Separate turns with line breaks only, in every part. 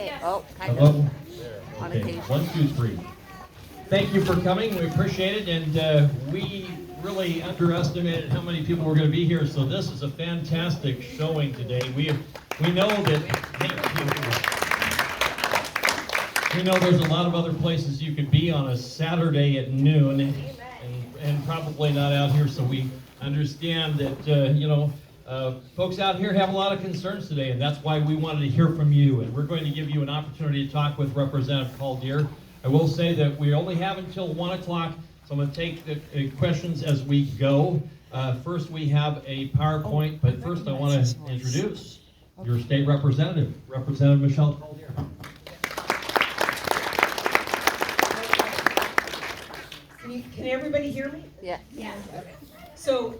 Oh, kind
Hello?
of. On
Okay,
occasion.
1, 2, 3. Thank you for coming. We appreciate it, and we really underestimated how many people were going to be here. So this is a fantastic showing today. We know that. We know there's a lot of other places you could be on a Saturday at noon, and probably not out here. So we understand that folks out here have a lot of concerns today, and that's why we wanted to hear from you. And we're going to give you an opportunity to talk with Representative Caldier. I will say that we only have until 1 o'clock, so I'm going to take the questions as we go. First, we have a PowerPoint, but first I want to introduce your state representative, Representative Michelle Caldier.
Can everybody hear me?
Yeah.
Okay. So,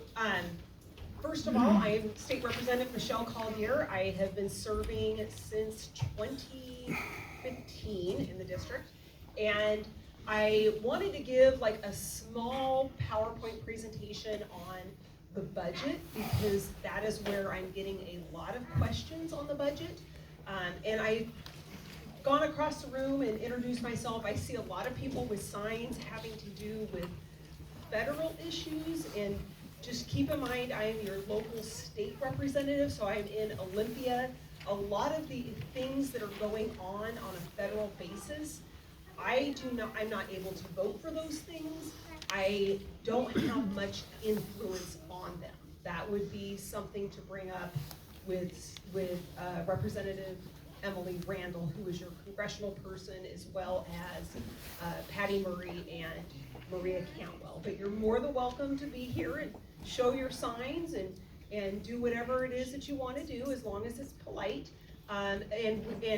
first of all, I am State Representative Michelle Caldier. I have been serving since 2015 in the district, and I wanted to give like a small PowerPoint presentation on the budget because that is where I'm getting a lot of questions on the budget, and I've gone across the room and introduced myself. I see a lot of people with signs having to do with federal issues, and just keep in mind I am your local state representative, so I'm in Olympia. A lot of the things that are going on a federal basis, I'm not able to vote for those things. I don't have much influence on them. That would be something to bring up with Representative Emily Randall, who is your congressional person, as well as Patty Murray and Maria Cantwell. But you're more than welcome to be here and show your signs and do whatever it is that you want to do, as long as it's polite. And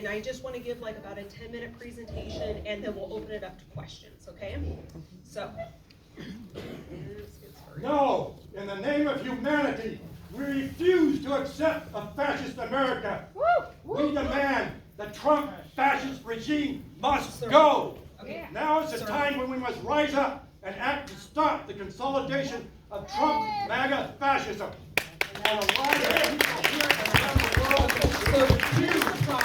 I just want to give like about a 10-minute presentation, and then we'll open it up to questions, okay? So, let's get started.
No, in the name of humanity, we refuse to accept a fascist America. We demand the Trump fascist regime must go.
Okay.
Now is the time when we must rise up and act to stop the consolidation of Trump MAGA fascism. And a lot of people here and around the world who refuse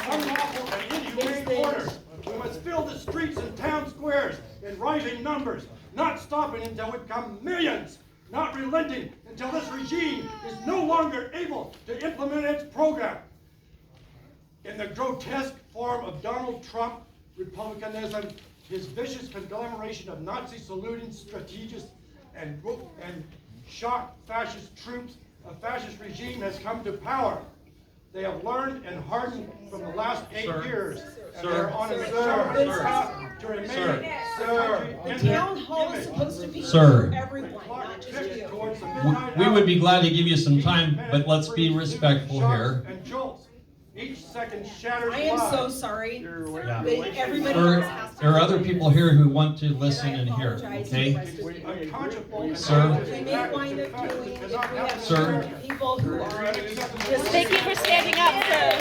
unlawful and inhumane orders. We must fill the streets and town squares in rising numbers, not stopping until we become millions, not relenting until this regime is no longer able to implement its program. In the grotesque form of Donald Trump republicanism, his vicious conglomeration of Nazi saluting strategists and shock fascist troops, a fascist regime has come to power. They have learned and hardened from the last 8 years, and they are on a sure path to remain
The town hall is supposed to be
Sir.
for everyone, not just you.
We would be glad to give you some time, but let's be respectful here.
And jolts. Each second shatters
I am so
lives.
sorry,
Yeah.
but everybody else has to.
There are other people here who want to listen and hear, okay? Sir.
We may wind up doing, if we have
Sir.
people who are just.
Thank you for standing up, sir.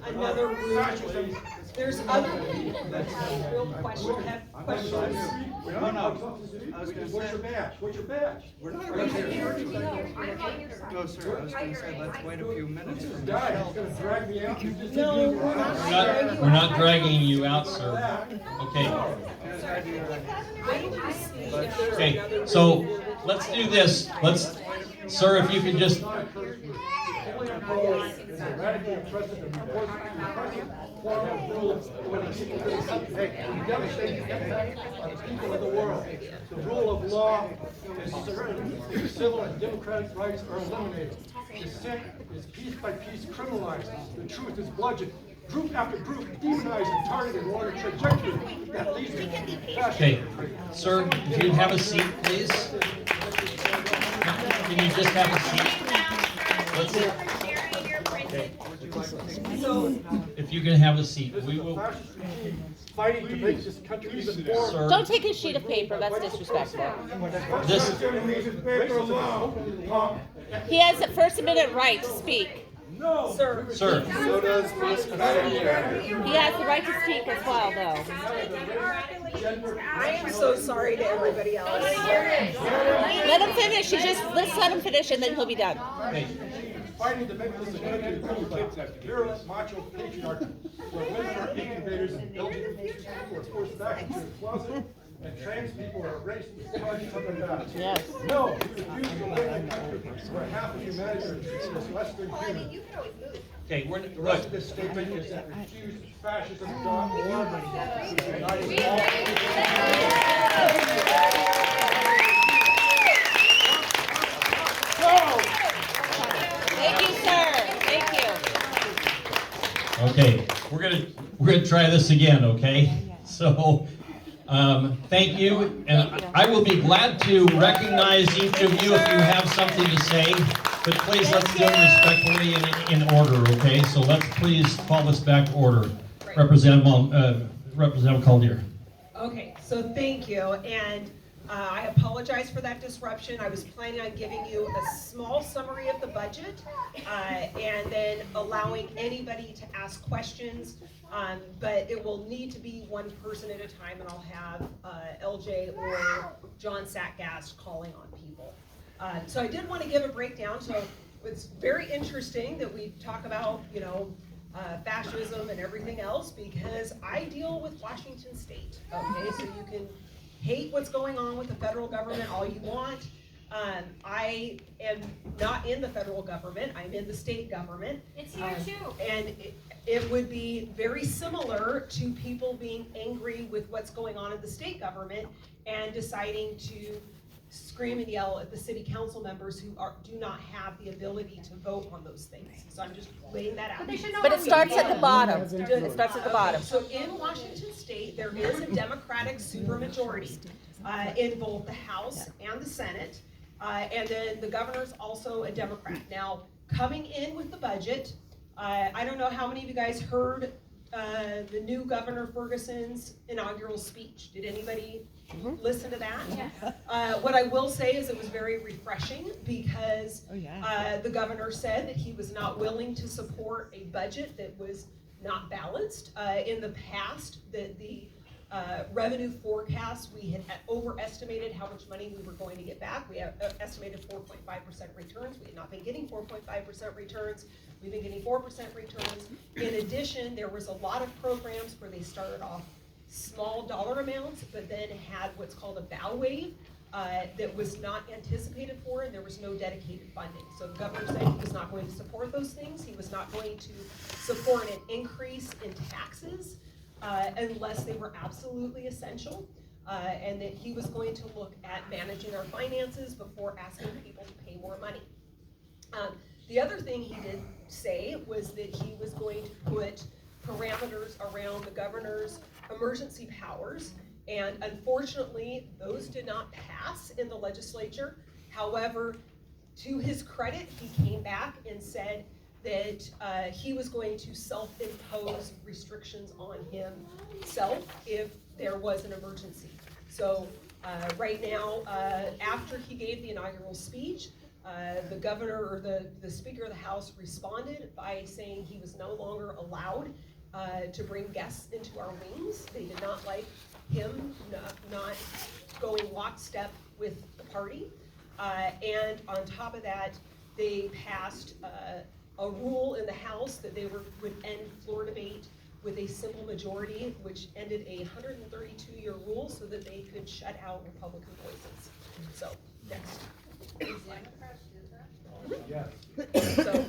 Another room. There's other people that have real questions,
What's your badge? What's your badge?
No, sir, I was going to say, let's wait a few minutes.
It's gonna drag me out.
No, we're not.
We're not dragging you out, sir. Okay. Okay, so let's do this. Sir, if you could just.
Radically oppressive and form of rule when the people really devastating impact on the people of the world. The rule of law is certain, civil and democratic rights are eliminated. Dissent is piece by piece criminalized. The truth is bludgeoned. Group after group demonized and targeted along a trajectory that leads to fascism.
Okay, sir, if you'd have a seat, please. Can you just have a seat? Let's see.
So,
If you can have a seat, we will.
Fighting to make this country even more.
Sir,
Don't take his sheet of paper, that's disrespectful.
this.
He has a First Amendment right to speak.
No.
sir.
Sir,
So does Ms. Caldier.
He has the right to speak as well, though.
I am so sorry to everybody else.
Let him finish. Let's let him finish, and then he'll be done.
okay,
fighting to make this a country full of virulent macho patriarchy, where women are incubators and LGBT people are forced back into the closet, and trans people are erased with smudge from their backs.
Yes.
No, we refuse to live in a country where half of humanity are treated as less than human.
Okay,
The rest of this statement is that refusefascism.org. United
Thank you, sir. Thank you.
Okay, we're gonna try this again, okay? So, thank you, and I will be glad to recognize each of you if you have something to say, but please let's do it respectfully and in order, okay? So let's please call this back to order. Representative Caldier.
Okay, so thank you, and I apologize for that disruption. I was planning on giving you a small summary of the budget, and then allowing anybody to ask questions, but it will need to be one person at a time, and I'll have LJ or John Satgast calling on people. So I did want to give a breakdown, so it's very interesting that we talk about, you know, fascism and everything else, because I deal with Washington State, okay? So you can hate what's going on with the federal government all you want. I am not in the federal government, I'm in the state government.
It's here too.
And it would be very similar to people being angry with what's going on in the state government and deciding to scream and yell at the city council members who do not have the ability to vote on those things. So I'm just laying that out.
But they should know
But it
how
starts
we
at the
do.
bottom. It starts at the bottom.
So in Washington State, there is a Democratic supermajority in both the House and the Senate. And then the governor's also a Democrat. Now, coming in with the budget, I don't know how many of you guys heard the new Governor Ferguson's inaugural speech. Did anybody listen to that?
Yes.
What I will say is it was very refreshing because the governor said that he was not willing to support a budget that was not balanced. In the past, the revenue forecast, we had overestimated how much money we were going to get back. We have estimated 4.5% returns. We had not been getting 4.5% returns. We've been getting 4% returns. In addition, there was a lot of programs where they started off small dollar amounts, but then had what's called a bow wave that was not anticipated for, and there was no dedicated funding. So the governor said he was not going to support those things. He was not going to support an increase in taxes unless they were absolutely essential, and that he was going to look at managing our finances before asking people to pay more money. The other thing he did say was that he was going to put parameters around the governor's emergency powers, and unfortunately, those did not pass in the legislature. However, to his credit, he came back and said that he was going to self-impose restrictions on himself if there was an emergency. So right now, after he gave the inaugural speech, the governor or the Speaker of the House responded by saying he was no longer allowed to bring guests into our wings. They did not like him not going lockstep with the party. And on top of that, they passed a rule in the House that they would end floor debate with a simple majority, which ended a 132-year rule so that they could shut out Republican voices. So, next.
Yes.
So,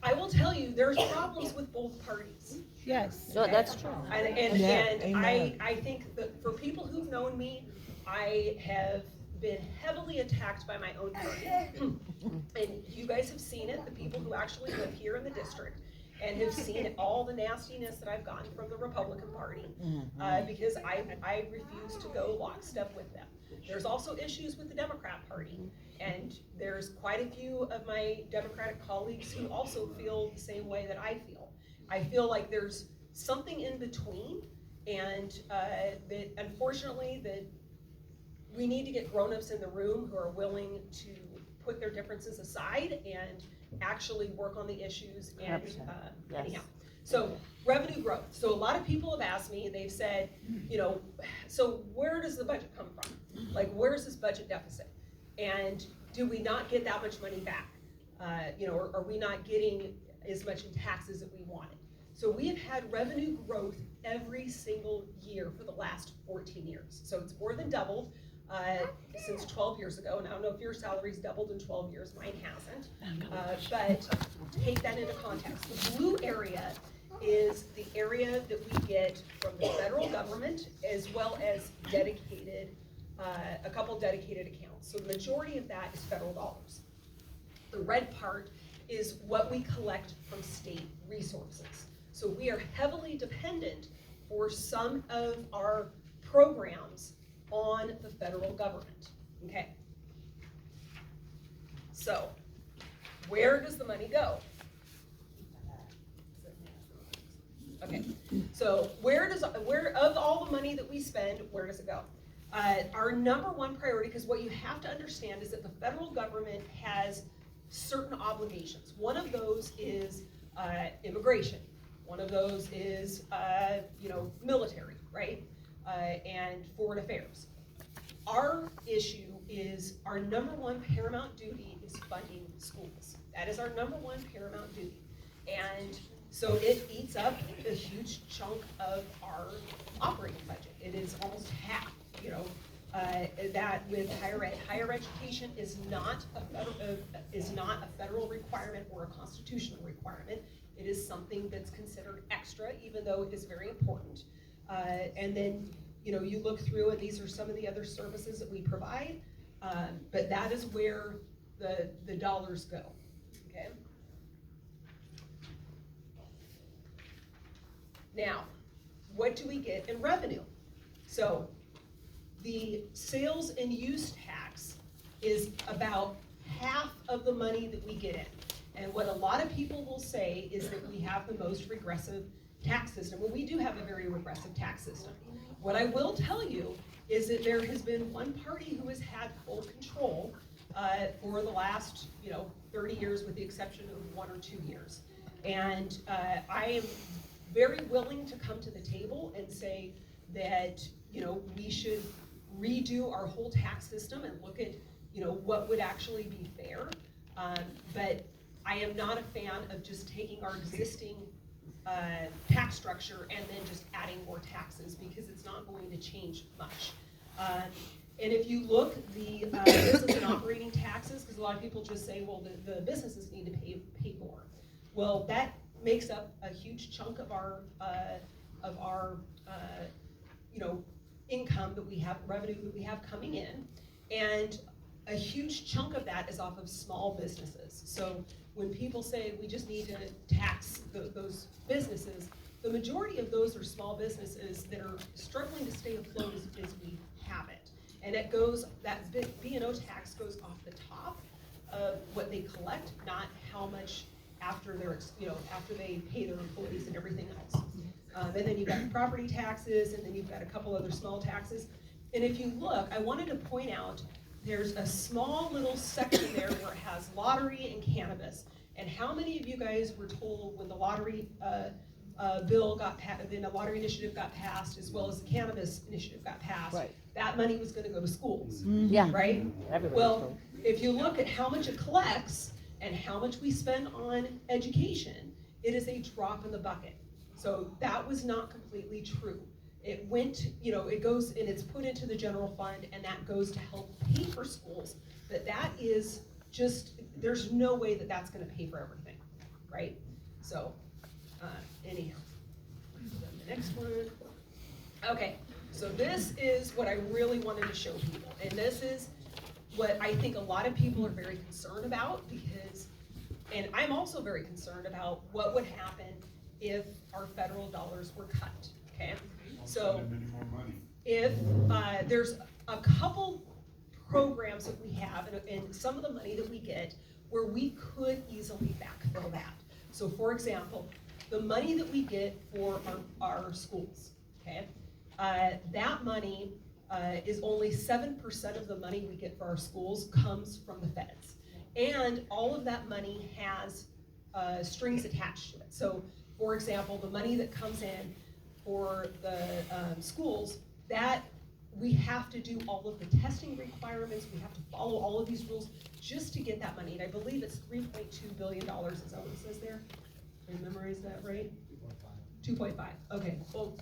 I will tell you, there's problems with both parties.
Yes. No, that's true.
And I think that for people who've known me, I have been heavily attacked by my own party. And you guys have seen it, the people who actually live here in the district, and have seen all the nastiness that I've gotten from the Republican Party, because I refuse to go lockstep with them. There's also issues with the Democrat Party, and there's quite a few of my Democratic colleagues who also feel the same way that I feel. I feel like there's something in between, and that unfortunately that we need to get grown-ups in the room who are willing to put their differences aside and actually work on the issues and anyhow. So revenue growth. So a lot of people have asked me, they've said, you know, so where does the budget come from? Like, where's this budget deficit? And do we not get that much money back? are we not getting as much in taxes that we wanted? So we have had revenue growth every single year for the last 14 years. So it's more than doubled since 12 years ago. And I don't know if your salary's doubled in 12 years, mine hasn't. But take that into context. The blue area is the area that we get from the federal government, as well as dedicated, a couple dedicated accounts. So the majority of that is federal dollars. The red part is what we collect from state resources. So we are heavily dependent for some of our programs on the federal government, okay? So, where does the money go? Okay, so where of all the money that we spend, where does it go? Our number one priority, because what you have to understand is that the federal government has certain obligations. One of those is immigration. One of those is, military, right? And foreign affairs. Our issue is our number one paramount duty is funding schools. That is our number one paramount duty. And so it eats up a huge chunk of our operating budget. It is almost half, that with higher ed. Higher education is not a federal requirement or a constitutional requirement. It is something that's considered extra, even though it is very important. And then, you look through and these are some of the other services that we provide, but that is where the dollars go, okay? Now, what do we get in revenue? So, the sales and use tax is about half of the money that we get in. And what a lot of people will say is that we have the most regressive tax system. Well, we do have a very regressive tax system. What I will tell you is that there has been one party who has had full control for the last 30 years, with the exception of 1 or 2 years. And I am very willing to come to the table and say that we should redo our whole tax system and look at what would actually be fair. But I am not a fan of just taking our existing tax structure and then just adding more taxes, because it's not going to change much. And if you look, the business and operating taxes, because a lot of people just say, well, the businesses need to pay more. Well, that makes up a huge chunk of our income that we have, revenue that we have coming in, and a huge chunk of that is off of small businesses. So when people say we just need to tax those businesses, the majority of those are small businesses that are struggling to stay afloat as we have it. And it goes, that B&O tax goes off the top of what they collect, not how much after they pay their employees and everything else. And then you've got property taxes, and then you've got a couple other small taxes. And if you look, I wanted to point out, there's a small little section there where it has lottery and cannabis. And how many of you guys were told when the lottery bill got passed, then the lottery initiative got passed, as well as the cannabis initiative got passed,
Right.
that money was gonna go to schools,
Yeah.
right?
Everybody's
Well,
told.
if you look at how much it collects and how much we spend on education, it is a drop in the bucket. So that was not completely true. It went, it goes and it's put into the general fund, and that goes to help pay for schools. But that is just, there's no way that that's gonna pay for everything, right? So, anyhow. The next one. Okay, so this is what I really wanted to show people. And this is what I think a lot of people are very concerned about, because, and I'm also very concerned about what would happen if our federal dollars were cut, okay? So if there's a couple programs that we have, and some of the money that we get, where we could easily backfill that. So for example, the money that we get for our schools, okay? That money is only 7% of the money we get for our schools comes from the feds. And all of that money has strings attached to it. So for example, the money that comes in for the schools, that we have to do all of the testing requirements, we have to follow all of these rules just to get that money. And I believe it's $3.2 billion billion, is that what it says there? Did I memorize that right? 2.5, okay, well,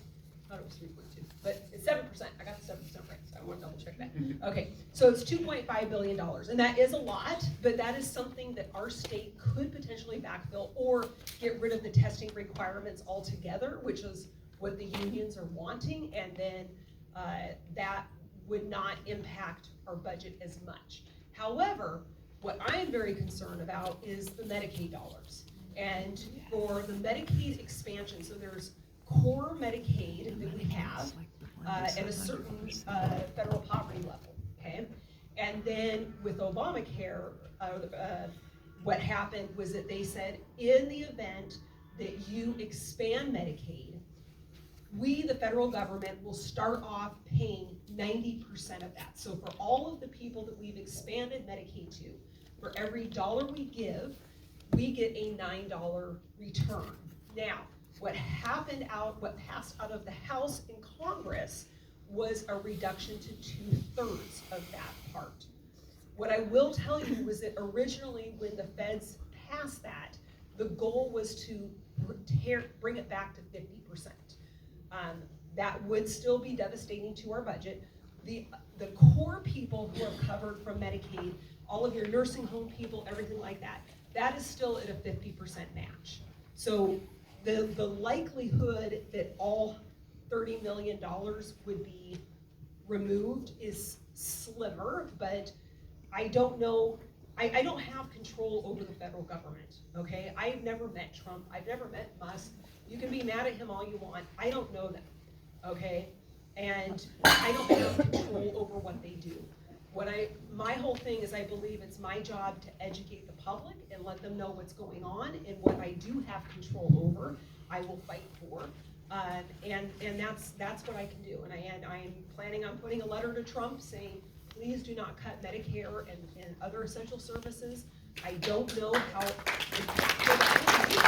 I thought it was 3.2, but it's 7%, I got the 7% right, so I want to double check that. Okay, so it's $2.5 billion, and that is a lot, but that is something that our state could potentially backfill or get rid of the testing requirements altogether, which is what the unions are wanting, and then that would not impact our budget as much. However, what I'm very concerned about is the Medicaid dollars. And for the Medicaid expansion, so there's core Medicaid that we have at a certain federal poverty level, okay? And then with Obamacare, what happened was that they said in the event that you expand Medicaid, we, the federal government, will start off paying 90% of that. So for all of the people that we've expanded Medicaid to, for every dollar we give, we get a $9 return. Now, what passed out of the House and Congress was a reduction to 2/3 of that part. What I will tell you was that originally when the feds passed that, the goal was to bring it back to 50%. That would still be devastating to our budget. The core people who are covered from Medicaid, all of your nursing home people, everything like that, that is still at a 50% match. So the likelihood that all $30 million would be removed is slimmer, but I don't know, I don't have control over the federal government, okay? I've never met Trump, I've never met Musk. You can be mad at him all you want, I don't know them, okay? And I don't have control over what they do. My whole thing is I believe it's my job to educate the public and let them know what's going on, and what I do have control over, I will fight for. And that's what I can do. And I am planning on putting a letter to Trump saying, please do not cut Medicare and other essential services. I don't know how impactful that is.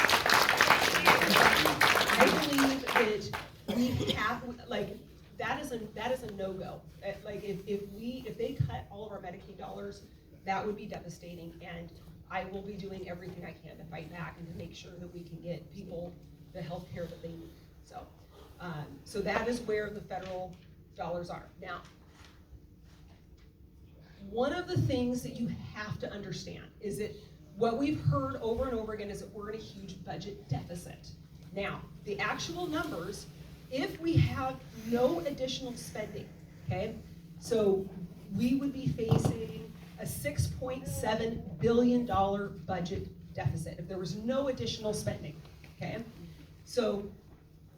I believe that we have, like, that is a no-go. Like if they cut all of our Medicaid dollars, that would be devastating, and I will be doing everything I can to fight back and to make sure that we can get people the health care that they need. So that is where the federal dollars are. Now, one of the things that you have to understand is that what we've heard over and over again is that we're in a huge budget deficit. Now, the actual numbers, if we have no additional spending, okay, so we would be facing a $6.7 billion budget deficit if there was no additional spending, okay? So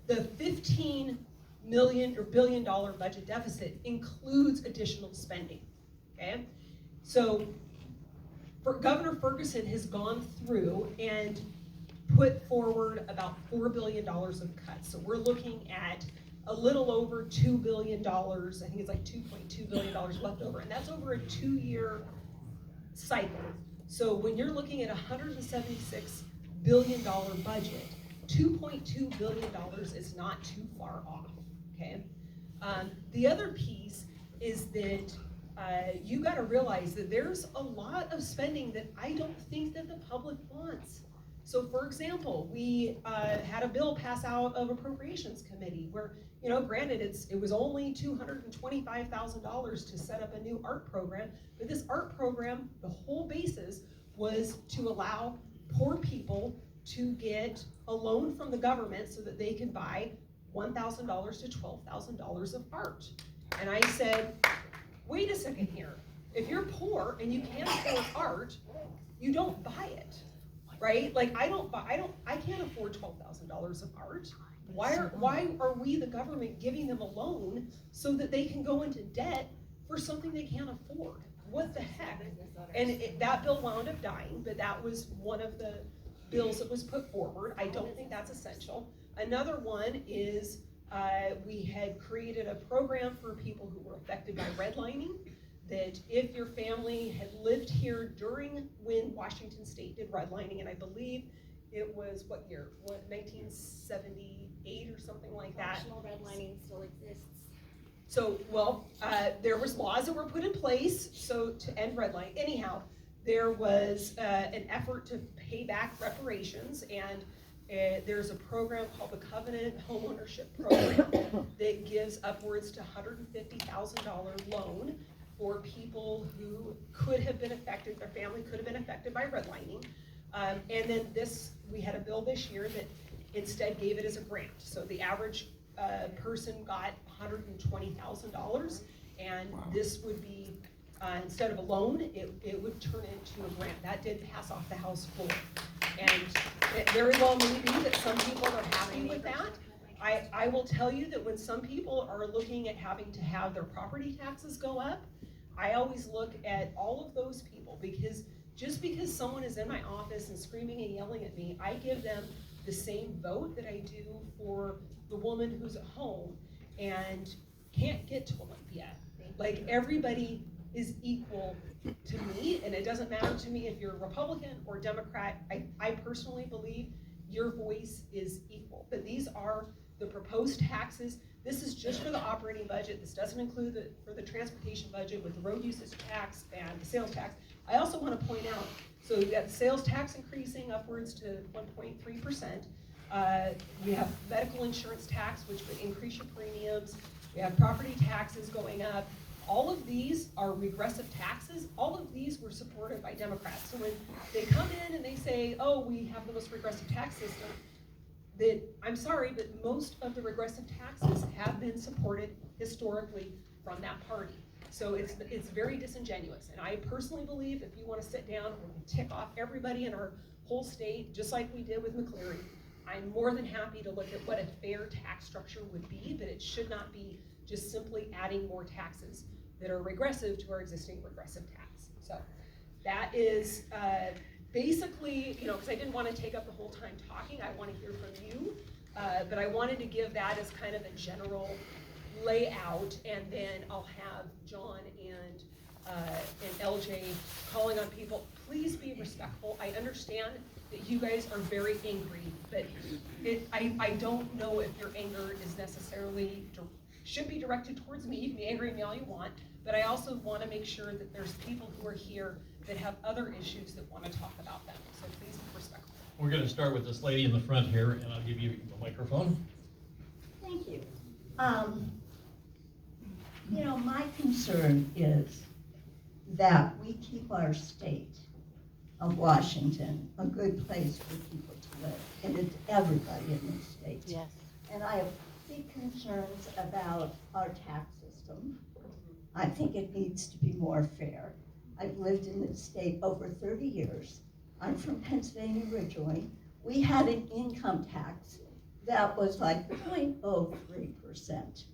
the $15 million or billion dollar budget deficit includes additional spending, okay? So Governor Ferguson has gone through and put forward about $4 billion of cuts. So we're looking at a little over $2 billion, I think it's like $2.2 billion left over, and that's over a 2-year cycle. So when you're looking at a $176 billion budget, $2.2 billion is not too far off, okay? The other piece is that you gotta realize that there's a lot of spending that I don't think that the public wants. So for example, we had a bill pass out of Appropriations Committee where, you know, granted it was only $225,000 to set up a new art program, but this art program, the whole basis was to allow poor people to get a loan from the government so that they could buy $1,000 to $12,000 of art. And I said, wait a second here. If you're poor and you can't afford art, you don't buy it, right? Like I can't afford $12,000 of art. Why are we, the government, giving them a loan so that they can go into debt for something they can't afford? What the heck? And that bill wound up dying, but that was one of the bills that was put forward. I don't think that's essential. Another one is we had created a program for people who were affected by redlining, that if your family had lived here during when Washington State did redlining, and I believe it was, what year? 1978 or something like that.
National redlining still exists.
So, well, there was laws that were put in place so to end redlining. Anyhow, there was an effort to pay back reparations, and there's a program called the Covenant Homeownership Program that gives upwards to $150,000 loan for people who could have been affected, their family could have been affected by redlining. And then we had a bill this year that instead gave it as a grant. So the average person got $120,000, and this would be, instead of a loan, it would turn into a grant. That did pass off the House floor. And it very well may be that some people are happy with that. I will tell you that when some people are looking at having to have their property taxes go up, I always look at all of those people, because just because someone is in my office and screaming and yelling at me, I give them the same vote that I do for the woman who's at home and can't get to Olympia. Like, everybody is equal to me, and it doesn't matter to me if you're a Republican or Democrat. I personally believe your voice is equal. But these are the proposed taxes. This is just for the operating budget. This doesn't include for the transportation budget with the road usage tax and the sales tax. I also want to point out, so we've got the sales tax increasing upwards to 1.3%. We have medical insurance tax, which would increase your premiums. We have property taxes going up. All of these are regressive taxes. All of these were supported by Democrats. So when they come in and they say, oh, we have the most regressive tax system, that, I'm sorry, but most of the regressive taxes have been supported historically from that party. So it's very disingenuous. And I personally believe if you want to sit down and tick off everybody in our whole state, just like we did with McCleary, I'm more than happy to look at what a fair tax structure would be, but it should not be just simply adding more taxes that are regressive to our existing regressive tax. So that is basically, because I didn't want to take up the whole time talking. I want to hear from you, but I wanted to give that as kind of a general layout, and then I'll have John and LJ calling on people. Please be respectful. I understand that you guys are very angry, but I don't know if your anger is necessarily should be directed towards me. You can be angry at me all you want, but I also want to make sure that there's people who are here that have other issues that want to talk about them. So please be respectful.
We're going to start with this lady in the front here, and I'll give you the microphone.
Thank you. My concern is that we keep our state of Washington a good place for people to live, and it's everybody in this state.
Yes.
And I have big concerns about our tax system. I think it needs to be more fair. I've lived in this state over 30 years. I'm from Pennsylvania originally. We had an income tax that was like 0.03%.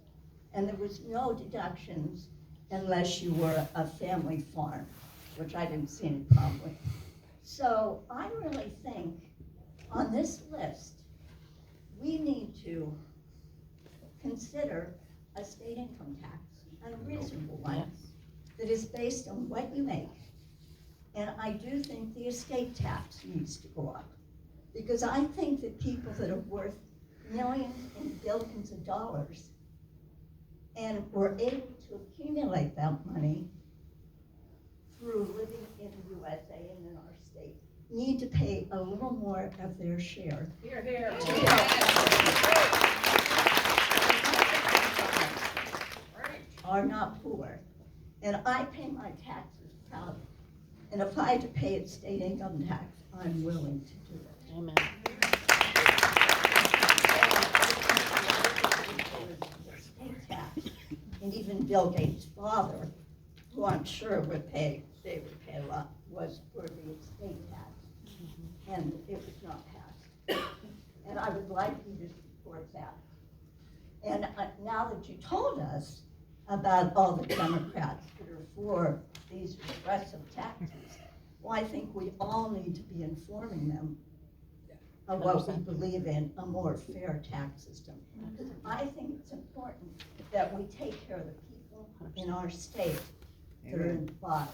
And there was no deductions unless you were a family farm, which I didn't see any problem with. So I really think on this list, we need to consider a state income tax, a reasonable one, that is based on what you make. And I do think the estate tax needs to go up, because I think that people that are worth millions and billions of dollars and were able to accumulate that money through living in the USA and in our state need to pay a little more of their share.
Here, here.
Are not poor. And I pay my taxes proudly. And if I had to pay a state income tax, I'm willing to do it.
Amen.
State tax. And even Bill Gates' father, who I'm sure would pay a lot, was for the estate tax. And it was not passed. And I would like you to support that. And now that you told us about all the Democrats that are for these regressive taxes, well, I think we all need to be informing them of what we believe in, a more fair tax system. Because I think it's important that we take care of the people in our state that are in the bottom.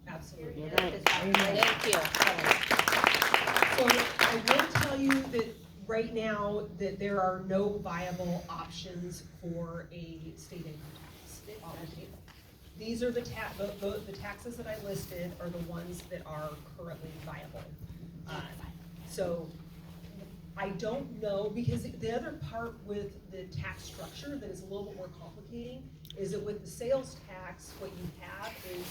Absolutely.
You're right. Thank you.
So I will tell you that right now that there are no viable options for a state income tax on the table. these are the taxes that I listed are the ones that are currently viable. So I don't know, because the other part with the tax structure that is a little bit more complicating is that with the sales tax, what you have is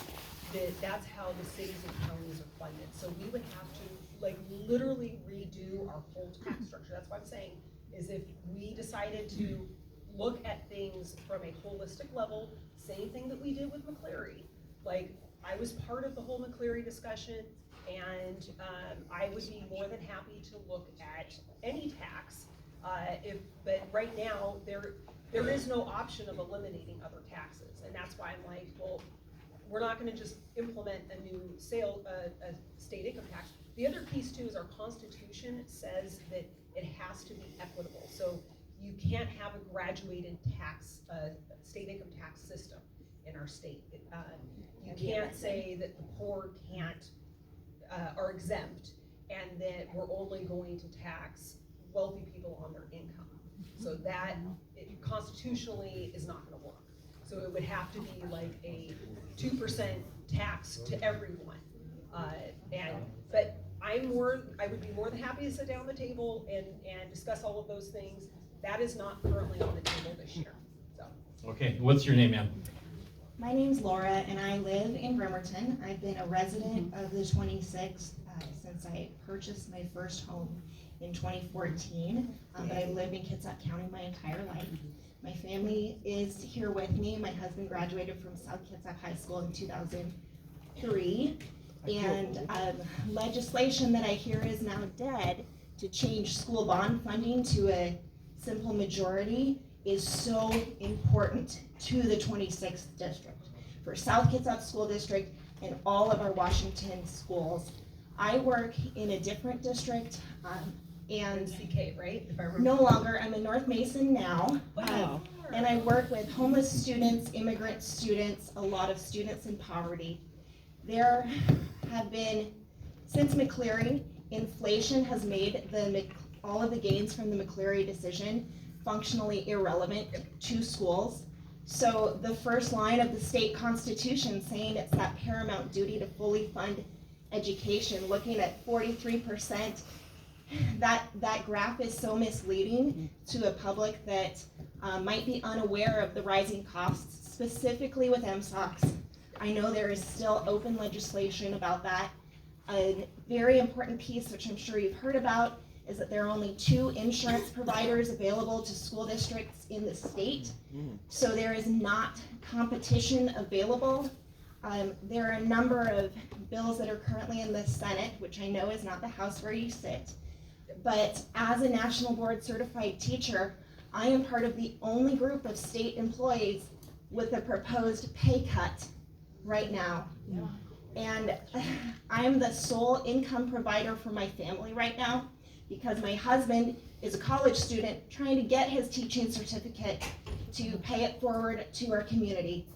that's how the cities and counties are funded. So we would have to like literally redo our whole tax structure. That's what I'm saying, is if we decided to look at things from a holistic level, same thing that we did with McCleary. Like, I was part of the whole McCleary discussion, and I would be more than happy to look at any tax. But right now, there is no option of eliminating other taxes, and that's why I'm like, well, we're not gonna just implement a new a state income tax. The other piece too is our Constitution says that it has to be equitable. So you can't have a graduated tax, state income tax system in our state. You can't say that the poor can't, are exempt, and that we're only going to tax wealthy people on their income. So that constitutionally is not gonna work. So it would have to be like a 2% tax to everyone. But I would be more than happy to sit down at the table and discuss all of those things. That is not currently on the table this year, so.
Okay, what's your name, ma'am?
My name's Laura, and I live in Bremerton. I've been a resident of the 26th since I purchased my first home in 2014, but I lived in Kitsap County my entire life. My family is here with me. My husband graduated from South Kitsap High School in 2003, and legislation that I hear is now dead to change school bond funding to a simple majority is so important to the 26th district, for South Kitsap School District and all of our Washington schools. I work in a different district, and
CK, right? If I remember.
no longer, I'm in North Mason now.
Wow.
And I work with homeless students, immigrant students, a lot of students in poverty. There have been, since McCleary, inflation has made all of the gains from the McCleary decision functionally irrelevant to schools. So the first line of the state constitution saying it's that paramount duty to fully fund education, looking at 43%, that graph is so misleading to a public that might be unaware of the rising costs, specifically with MSOCs. I know there is still open legislation about that. A very important piece, which I'm sure you've heard about, is that there are only 2 insurance providers available to school districts in the state. So there is not competition available. There are a number of bills that are currently in the Senate, which I know is not the House where you sit. But as a National Board Certified Teacher, I am part of the only group of state employees with a proposed pay cut right now. Yeah. And I am the sole income provider for my family right now, because my husband is a college student trying to get his teaching certificate to pay it forward to our community.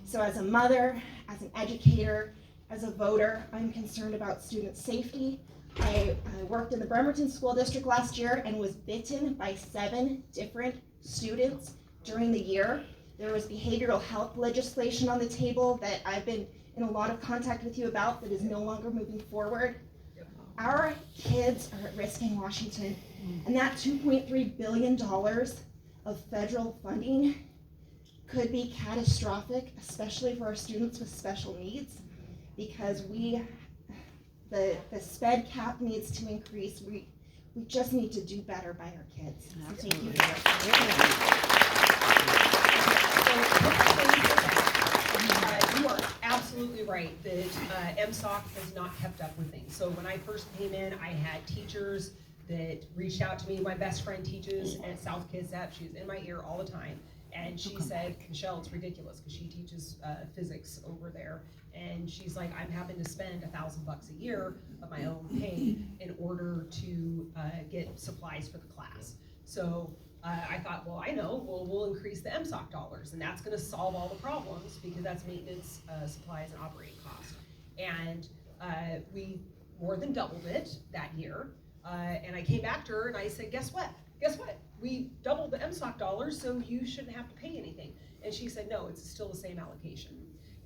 So as a mother, as an educator, as a voter, I'm concerned about student safety. I worked in the Bremerton School District last year and was bitten by 7 different students during the year. There was behavioral health legislation on the table that I've been in a lot of contact with you about that is no longer moving forward. Our kids are at risk in Washington, and that $2.3 billion of federal funding could be catastrophic, especially for our students with special needs, because the SPED cap needs to increase. We just need to do better by our kids. So thank you.
You are absolutely right that MSOC has not kept up with things. So when I first came in, I had teachers that reached out to me. My best friend teaches at South Kitsap. She's in my ear all the time. And she said, Michelle, it's ridiculous, because she teaches physics over there. And she's like, I'm having to spend $1,000 a year of my own pay in order to get supplies for the class. So I thought, well, I know, we'll increase the MSOC dollars, and that's gonna solve all the problems, because that's maintenance, supplies, and operating costs. And we more than doubled it that year. And I came back to her and I said, guess what? We doubled the MSOC dollars, so you shouldn't have to pay anything. And she said, no, it's still the same allocation.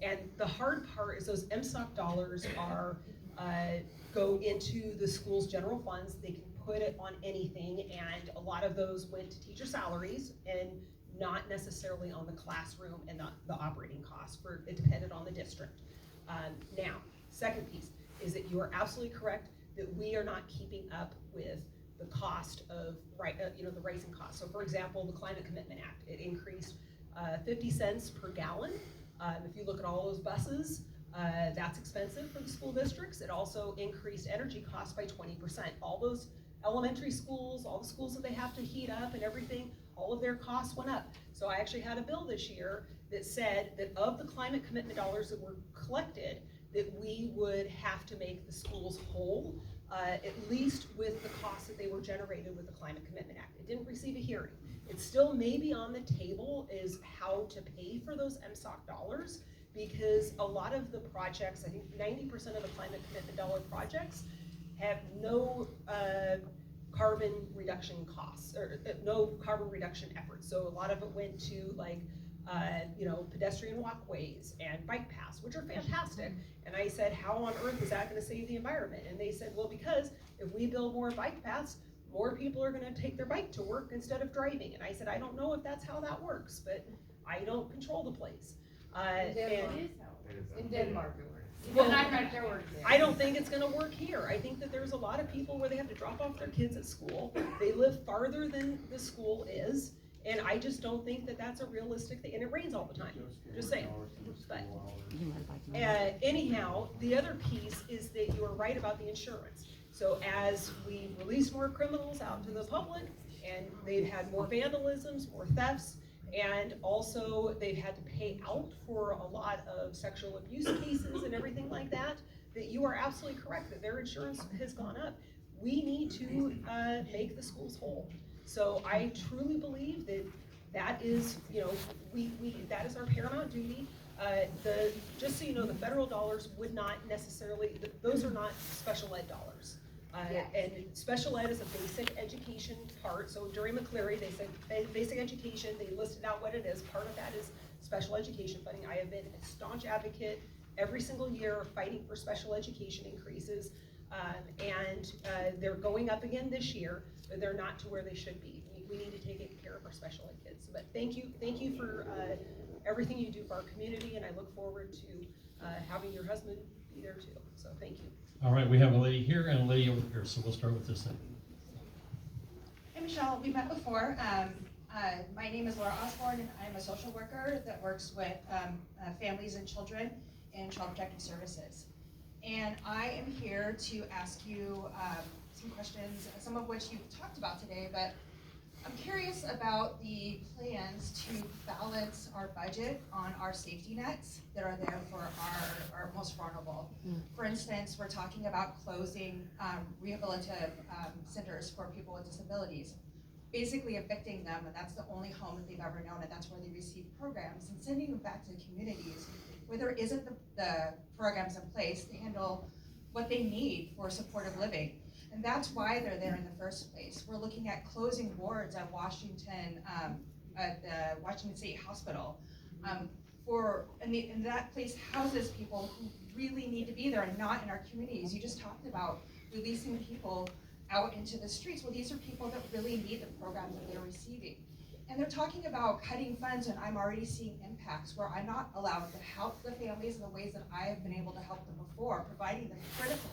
And the hard part is those MSOC dollars are, go into the school's general funds. They can put it on anything, and a lot of those went to teacher salaries and not necessarily on the classroom and the operating costs. It depended on the district. Now, second piece is that you are absolutely correct that we are not keeping up with the cost of, the rising costs. So for example, the Climate Commitment Act, it increased 50 cents per gallon. If you look at all those buses, that's expensive for the school districts. It also increased energy costs by 20%. All those elementary schools, all the schools that they have to heat up and everything, all of their costs went up. So I actually had a bill this year that said that of the climate commitment dollars that were collected, that we would have to make the schools whole, at least with the costs that they were generated with the Climate Commitment Act. It didn't receive a hearing. It still may be on the table is how to pay for those MSOC dollars, because a lot of the projects, I think 90% of the climate commitment dollar projects have no carbon reduction costs, or no carbon reduction efforts. So a lot of it went to like, pedestrian walkways and bike paths, which are fantastic. And I said, how on earth is that gonna save the environment? And they said, well, because if we build more bike paths, more people are gonna take their bike to work instead of driving. And I said, I don't know if that's how that works, but I don't control the place.
In Denmark it works.
Well,
Not right there works.
I don't think it's gonna work here. I think that there's a lot of people where they have to drop off their kids at school. They live farther than the school is, and I just don't think that that's a realistic thing. And it rains all the time, just saying. But anyhow, the other piece is that you are right about the insurance. So as we release more criminals out to the public, and they've had more vandalisms, more thefts, and also they've had to pay out for a lot of sexual abuse cases and everything like that, that you are absolutely correct that their insurance has gone up. We need to make the schools whole. So I truly believe that that is, that is our paramount duty. Just so you know, the federal dollars would not necessarily, those are not special ed dollars. And special ed is a basic education part. So during McCleary, they said basic education, they listed out what it is. Part of that is special education funding. I have been a staunch advocate every single year fighting for special education increases. And they're going up again this year, but they're not to where they should be. We need to take care of our special ed kids. But thank you for everything you do for our community, and I look forward to having your husband be there too. So thank you.
All right, we have a lady here and a lady over here, so we'll start with this thing.
Hey Michelle, we met before. My name is Laura Osborne, and I'm a social worker that works with families and children in Child Protective Services. And I am here to ask you some questions, some of which you've talked about today, but I'm curious about the plans to balance our budget on our safety nets that are there for our most vulnerable. For instance, we're talking about closing rehabilitative centers for people with disabilities, basically evicting them, and that's the only home that they've ever known, and that's where they receive programs, and sending them back to the communities where there isn't the programs in place to handle what they need for supportive living. And that's why they're there in the first place. We're looking at closing wards at Washington, at the Washington State Hospital. And that place houses people who really need to be there and not in our communities. You just talked about releasing people out into the streets. Well, these are people that really need the programs that they're receiving. And they're talking about cutting funds, and I'm already seeing impacts where I'm not allowed to help the families in the ways that I have been able to help them before, providing them critical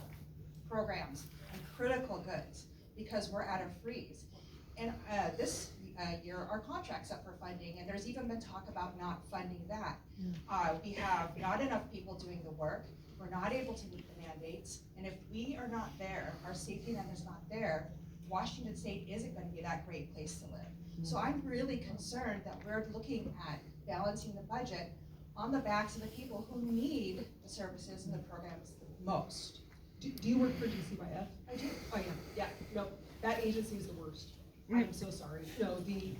programs and critical goods, because we're at a freeze. And this year, our contract's up for funding, and there's even been talk about not funding that. We have not enough people doing the work. We're not able to meet the mandates, and if we are not there, our safety net is not there, Washington State isn't going to be that great place to live. So I'm really concerned that we're looking at balancing the budget on the backs of the people who need the services and the programs most.
Do you work for DCYF?
I do.
Oh yeah, no, that agency is the worst. I'm so sorry. No, the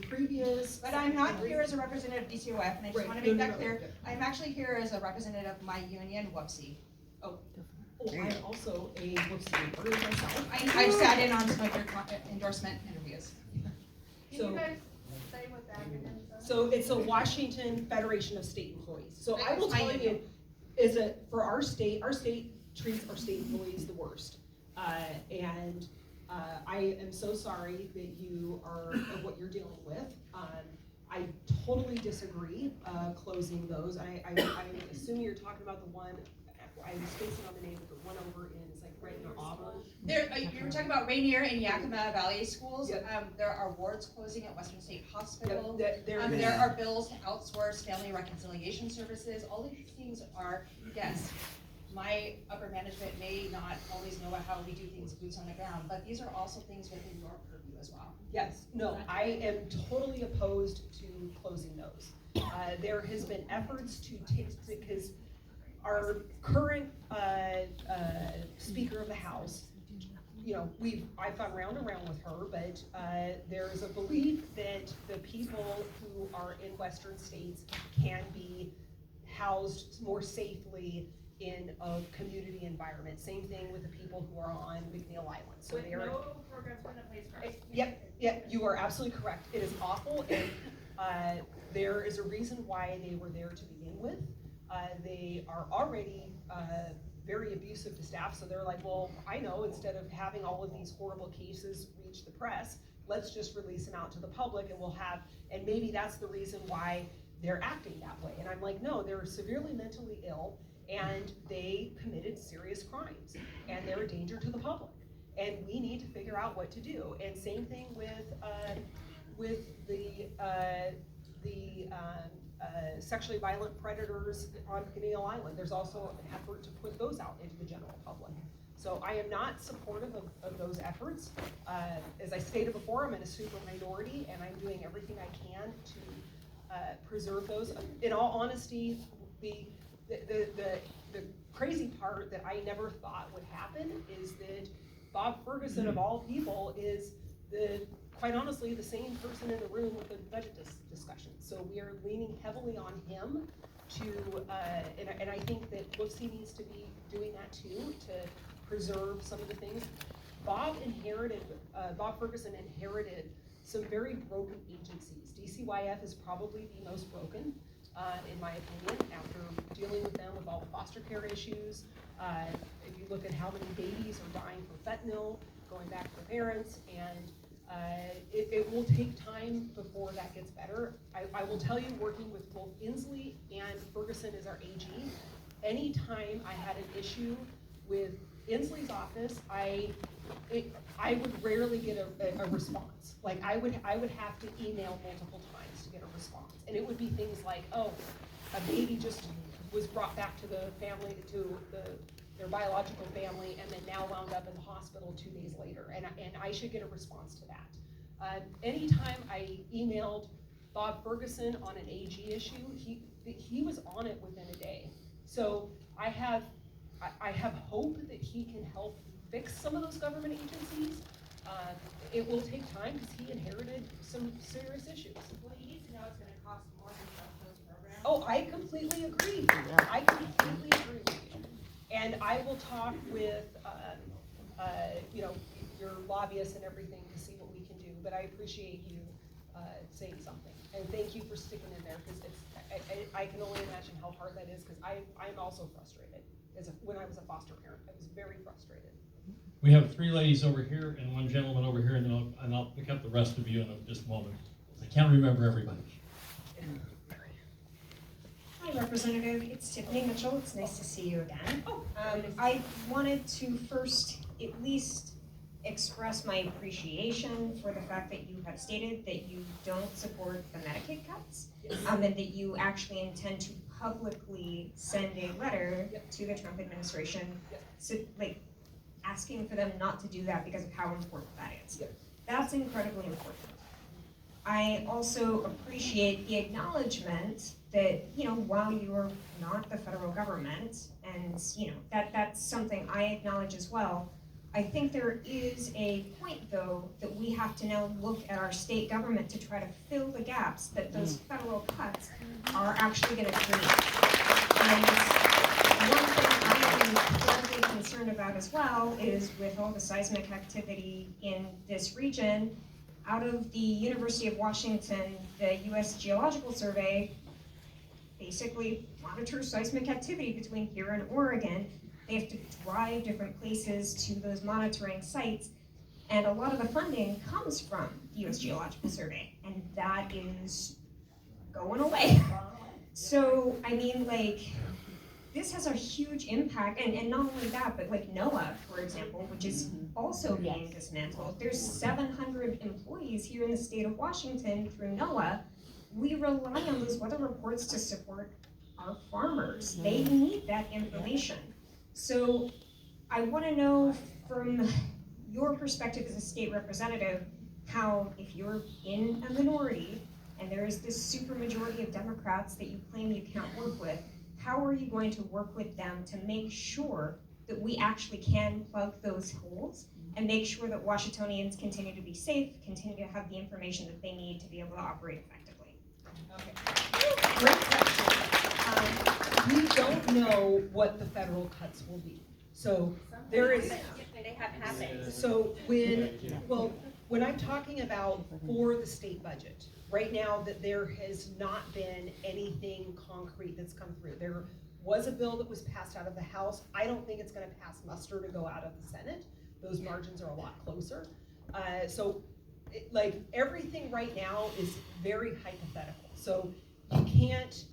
previous.
But I'm not here as a representative of DCOF, and I just
Right.
want to make
No,
that clear.
no.
I'm actually here as a representative of my union, Whoopsie.
Oh, I'm also a whoopsie member myself.
I sat in on some of your endorsement interviews.
Can
So-
you guys say what
So it's the Washington Federation of State Employees. So I will tell
Fine.
you, for our state treats our state employees the worst. I am so sorry that you are, what you're dealing with. I totally disagree closing those. I assume you're talking about the one, I was spacing on the name, but one over in, it's like right near Auburn.
You were talking about Rainier and Yakima Valley schools.
Yep.
There are wards closing at Western State Hospital.
Yep,
There are bills to outsource family reconciliation services. All of these things are, yes, my upper management may not always know how we do things boots on the ground, but these are also things within your purview as well.
Yes, no, I am totally opposed to closing those. There has been efforts to take, because our current Speaker of the House, you know, I've gone round and round with her, but there is a belief that the people who are in Western states can be housed more safely in a community environment. Same thing with the people who are on McNeil Island. So
With no programs put in place first.
Yep, you are absolutely correct. It is awful, and there is a reason why they were there to begin with. They are already very abusive to staff, so they're like, well, I know, instead of having all of these horrible cases reach the press, let's just release them out to the public, and maybe that's the reason why they're acting that way. And I'm like, no, they're severely mentally ill, and they committed serious crimes, and they're a danger to the public. And we need to figure out what to do. And same thing with the sexually violent predators on McNeil Island. There's also an effort to put those out into the general public. So I am not supportive of those efforts. As I stated before, I'm in a super minority, and I'm doing everything I can to preserve those. In all honesty, the crazy part that I never thought would happen is that Bob Ferguson, of all people, is quite honestly the same person in the room with the budget discussion. So we are leaning heavily on him to, and I think that WFC needs to be doing that too, to preserve some of the things. Bob Ferguson inherited some very broken agencies. DCYF is probably the most broken, in my opinion, after dealing with them with all the foster care issues. If you look at how many babies are dying from fentanyl, going back to the parents, and it will take time before that gets better. I will tell you, working with both Inslee and Ferguson as our AG, anytime I had an issue with Inslee's office, I would rarely get a response. Like I would have to email multiple times to get a response. And it would be things like, oh, a baby just was brought back to the family, to their biological family, and then now wound up in the hospital 2 days later, and I should get a response to that. Anytime I emailed Bob Ferguson on an AG issue, he was on it within a day. So I have hope that he can help fix some of those government agencies. It will take time because he inherited some serious issues.
Well, you need to know it's gonna cost more than just those programs.
Oh, I completely agree. I completely agree with you. And I will talk with, you know, your lobbyists and everything to see what we can do. But I appreciate you saying something. And thank you for sticking in there, because I can only imagine how hard that is, because I'm also frustrated. When I was a foster parent, I was very frustrated.
We have 3 ladies over here and 1 gentleman over here, and I'll pick up the rest of you in just a moment. I can't remember everybody.
Hi, Representative. It's Tiffany Mitchell. It's nice to see you again. I wanted to first at least express my appreciation for the fact that you have stated that you don't support the Medicaid cuts, and that you actually intend to publicly send a letter to the Trump administration, so like asking for them not to do that because of how important that is. That's incredibly important. I also appreciate the acknowledgement that, you know, while you're not the federal government, and you know, that's something I acknowledge as well, I think there is a point, though, that we have to now look at our state government to try to fill the gaps that those federal cuts are actually going to create. And one thing I am terribly concerned about as well is with all the seismic activity in this region, out of the University of Washington, the U.S. Geological Survey basically monitors seismic activity between here and Oregon. They have to drive different places to those monitoring sites, and a lot of the funding comes from the U.S. Geological Survey, and that is going away. So, I mean, like, this has a huge impact, and not only that, but like NOAA, for example, which is also being dismantled. There's 700 employees here in the state of Washington through NOAA. We rely on those weather reports to support our farmers. They need that information. So I want to know from your perspective as a state representative, how if you're in a minority and there is this supermajority of Democrats that you claim you can't work with, how are you going to work with them to make sure that we actually can plug those holes and make sure that Washingtonians continue to be safe, continue to have the information that they need to be able to operate effectively?
Okay. Great question. We don't know what the federal cuts will be. So there is,
They have happened.
so when I'm talking about for the state budget, right now that there has not been anything concrete that's come through. There was a bill that was passed out of the House. I don't think it's gonna pass muster to go out of the Senate. Those margins are a lot closer. Like everything right now is very hypothetical. So you can't,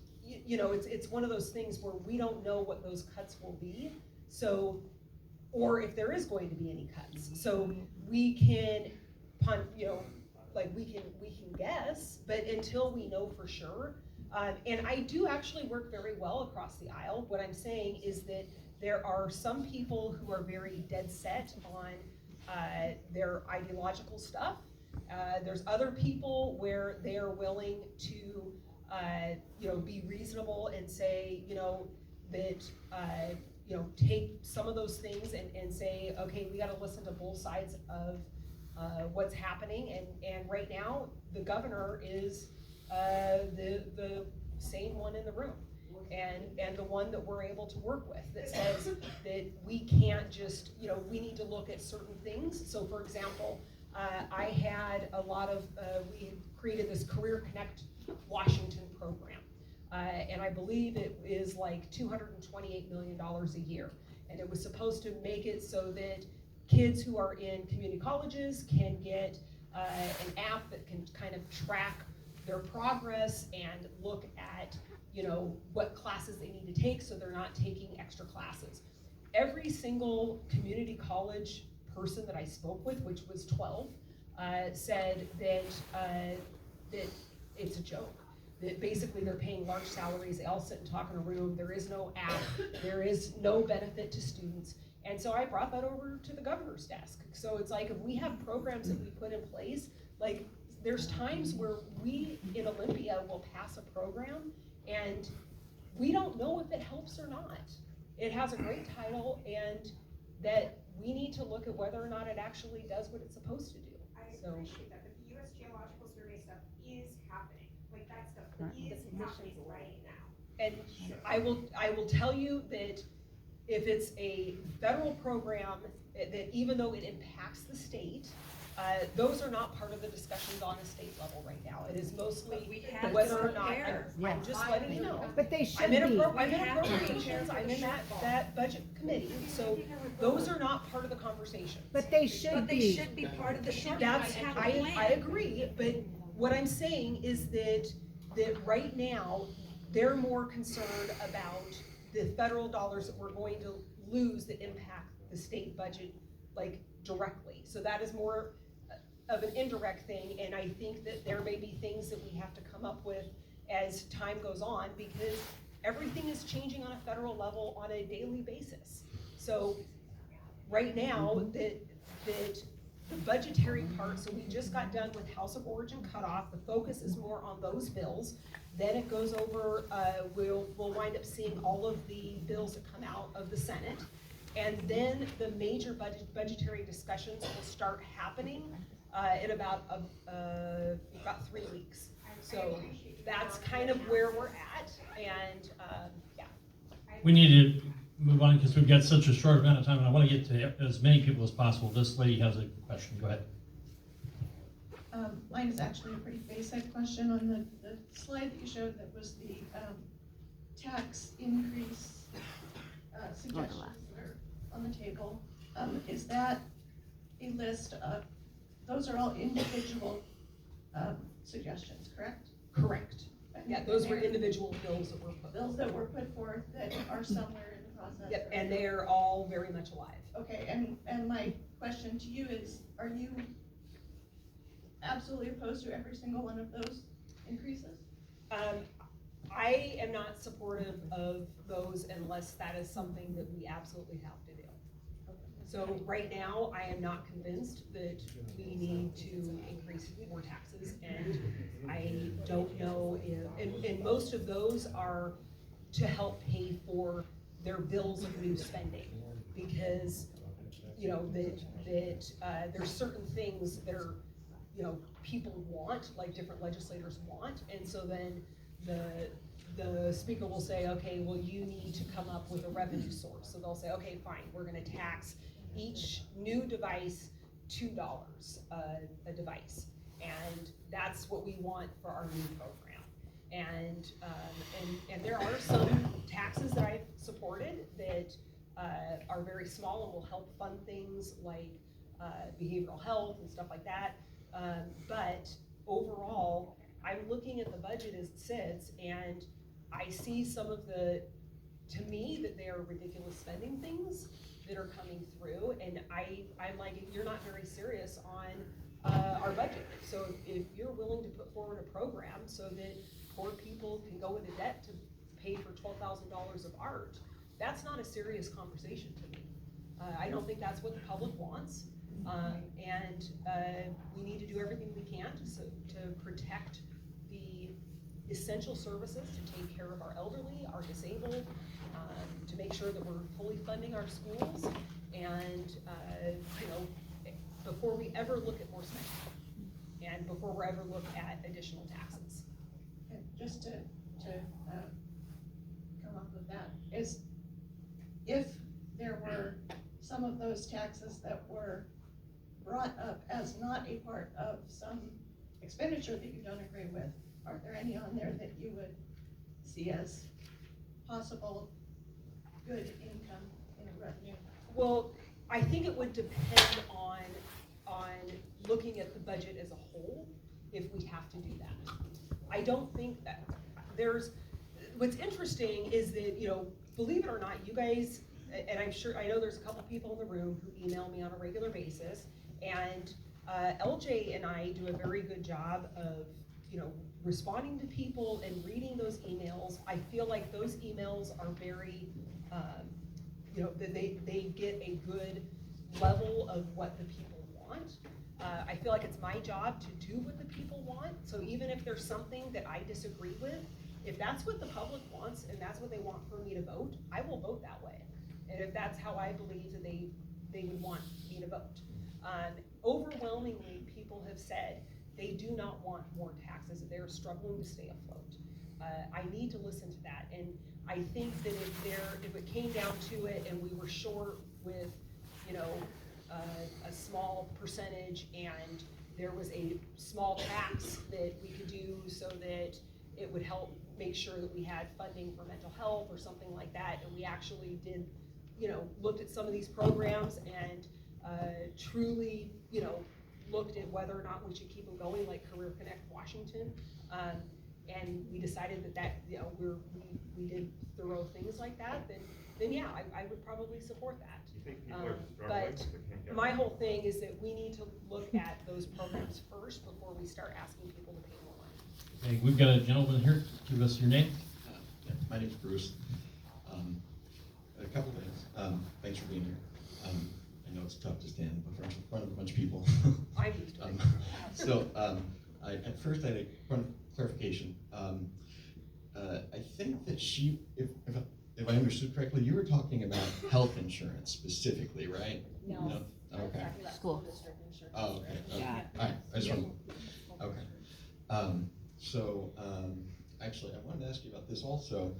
you know, it's one of those things where we don't know what those cuts will be. So, or if there is going to be any cuts. So we can, you know, like we can guess, but until we know for sure. And I do actually work very well across the aisle. What I'm saying is that there are some people who are very dead set on their ideological stuff. There's other people where they are willing to, you know, be reasonable and say, you know, that, you know, take some of those things and say, okay, we got to listen to both sides of what's happening. And right now, the governor is the sane one in the room, and the one that we're able to work with, that says that we can't just, you know, we need to look at certain things. So for example, I had a lot of, we had created this Career Connect Washington program. And I believe it is like $228 million a year. And it was supposed to make it so that kids who are in community colleges can get an app that can kind of track their progress and look at, you know, what classes they need to take so they're not taking extra classes. Every single community college person that I spoke with, which was 12, said that that it's a joke. That basically they're paying large salaries, they all sit and talk in a room, there is no app, there is no benefit to students. And so I brought that over to the governor's desk. So it's like, if we have programs that we put in place, like there's times where we in Olympia will pass a program and we don't know if it helps or not. It has a great title, and that we need to look at whether or not it actually does what it's supposed to do.
I appreciate that, but the U.S. Geological Survey stuff is happening. Like that stuff is happening right now.
And I will tell you that if it's a federal program, that even though it impacts the state, those are not part of the discussions on a state level right now. It is mostly whether or not, I'm just letting you know.
But they should
I'm in
be.
appropriations, I'm in that budget committee, so those are not part of the conversation.
But they should be.
be part of the
That's, I agree, but what I'm saying is that right now, they're more concerned about the federal dollars that we're going to lose that impact the state budget, like directly. So that is more of an indirect thing, and I think that there may be things that we have to come up with as time goes on, because everything is changing on a federal level on a daily basis. So right now, the budgetary part, so we just got done with House of Origin cutoff, the focus is more on those bills. Then it goes over, we'll wind up seeing all of the bills that come out of the Senate. And then the major budgetary discussions will start happening in about 3 weeks. So that's kind of where we're at, and yeah.
We need to move on because we've got such a short amount of time, and I want to get to as many people as possible. This lady has a question. Go ahead.
Mine is actually a pretty basic question. On the slide that you showed, that was the tax increase suggestions that are on the table. Is that a list of, those are all individual suggestions, correct?
Correct. Yeah, those were individual bills that were put.
Bills that were put forth that are somewhere in the process.
Yep, and they're all very much alive.
Okay, and my question to you is, are you absolutely opposed to every single one of those increases?
I am not supportive of those unless that is something that we absolutely have to do. So right now, I am not convinced that we need to increase more taxes, and I don't know if, and most of those are to help pay for their bills of new spending, because, you know, there's certain things that are, you know, people want, like different legislators want, and so then the speaker will say, okay, well, you need to come up with a revenue source. So they'll say, okay, fine, we're gonna tax each new device $2 a device, and that's what we want for our new program. And there are some taxes that I've supported that are very small and will help fund things like behavioral health and stuff like that. But overall, I'm looking at the budget as it sits, and I see some of the, to me, that they are ridiculous spending things that are coming through, and I'm like, you're not very serious on our budget. So if you're willing to put forward a program so that poor people can go into debt to pay for $12,000 of art, that's not a serious conversation to me. I don't think that's what the public wants, and we need to do everything we can to protect the essential services, to take care of our elderly, our disabled, to make sure that we're fully funding our schools, and you know, before we ever look at more spending, and before we ever look at additional taxes.
And just to come up with that, is if there were some of those taxes that were brought up as not a part of some expenditure that you don't agree with, are there any on there that you would see as possible good income in revenue?
Well, I think it would depend on looking at the budget as a whole, if we have to do that. I don't think that what's interesting is that, you know, believe it or not, you guys, and I know there's a couple people in the room who email me on a regular basis, and LJ and I do a very good job of, you know, responding to people and reading those emails. I feel like those emails are very, you know, they get a good level of what the people want. I feel like it's my job to do what the people want. So even if there's something that I disagree with, if that's what the public wants and that's what they want for me to vote, I will vote that way. And if that's how I believe that they would want me to vote. Overwhelmingly, people have said they do not want more taxes, that they're struggling to stay afloat. I need to listen to that, and I think that if it came down to it and we were short with, you know, a small percentage, and there was a small tax that we could do so that it would help make sure that we had funding for mental health or something like that, and we actually did, you know, looked at some of these programs and truly, you know, looked at whether or not we should keep them going, like Career Connect Washington, and we decided that you know, we did thorough things like that, then yeah, I would probably support that. But my whole thing is that we need to look at those programs first before we start asking people to pay more money.
Okay, we've got a gentleman here. Give us your name.
My name's Bruce. A couple things. Thanks for being here. I know it's tough to stand in front of a bunch of people.
I'm used to it.
So at first I had a point of clarification. I think that if I understood correctly, you were talking about health insurance specifically, right?
No.
Okay.
School.
Oh, okay.
Yeah.
All right. I just want. Okay. So actually, I wanted to ask you about this also.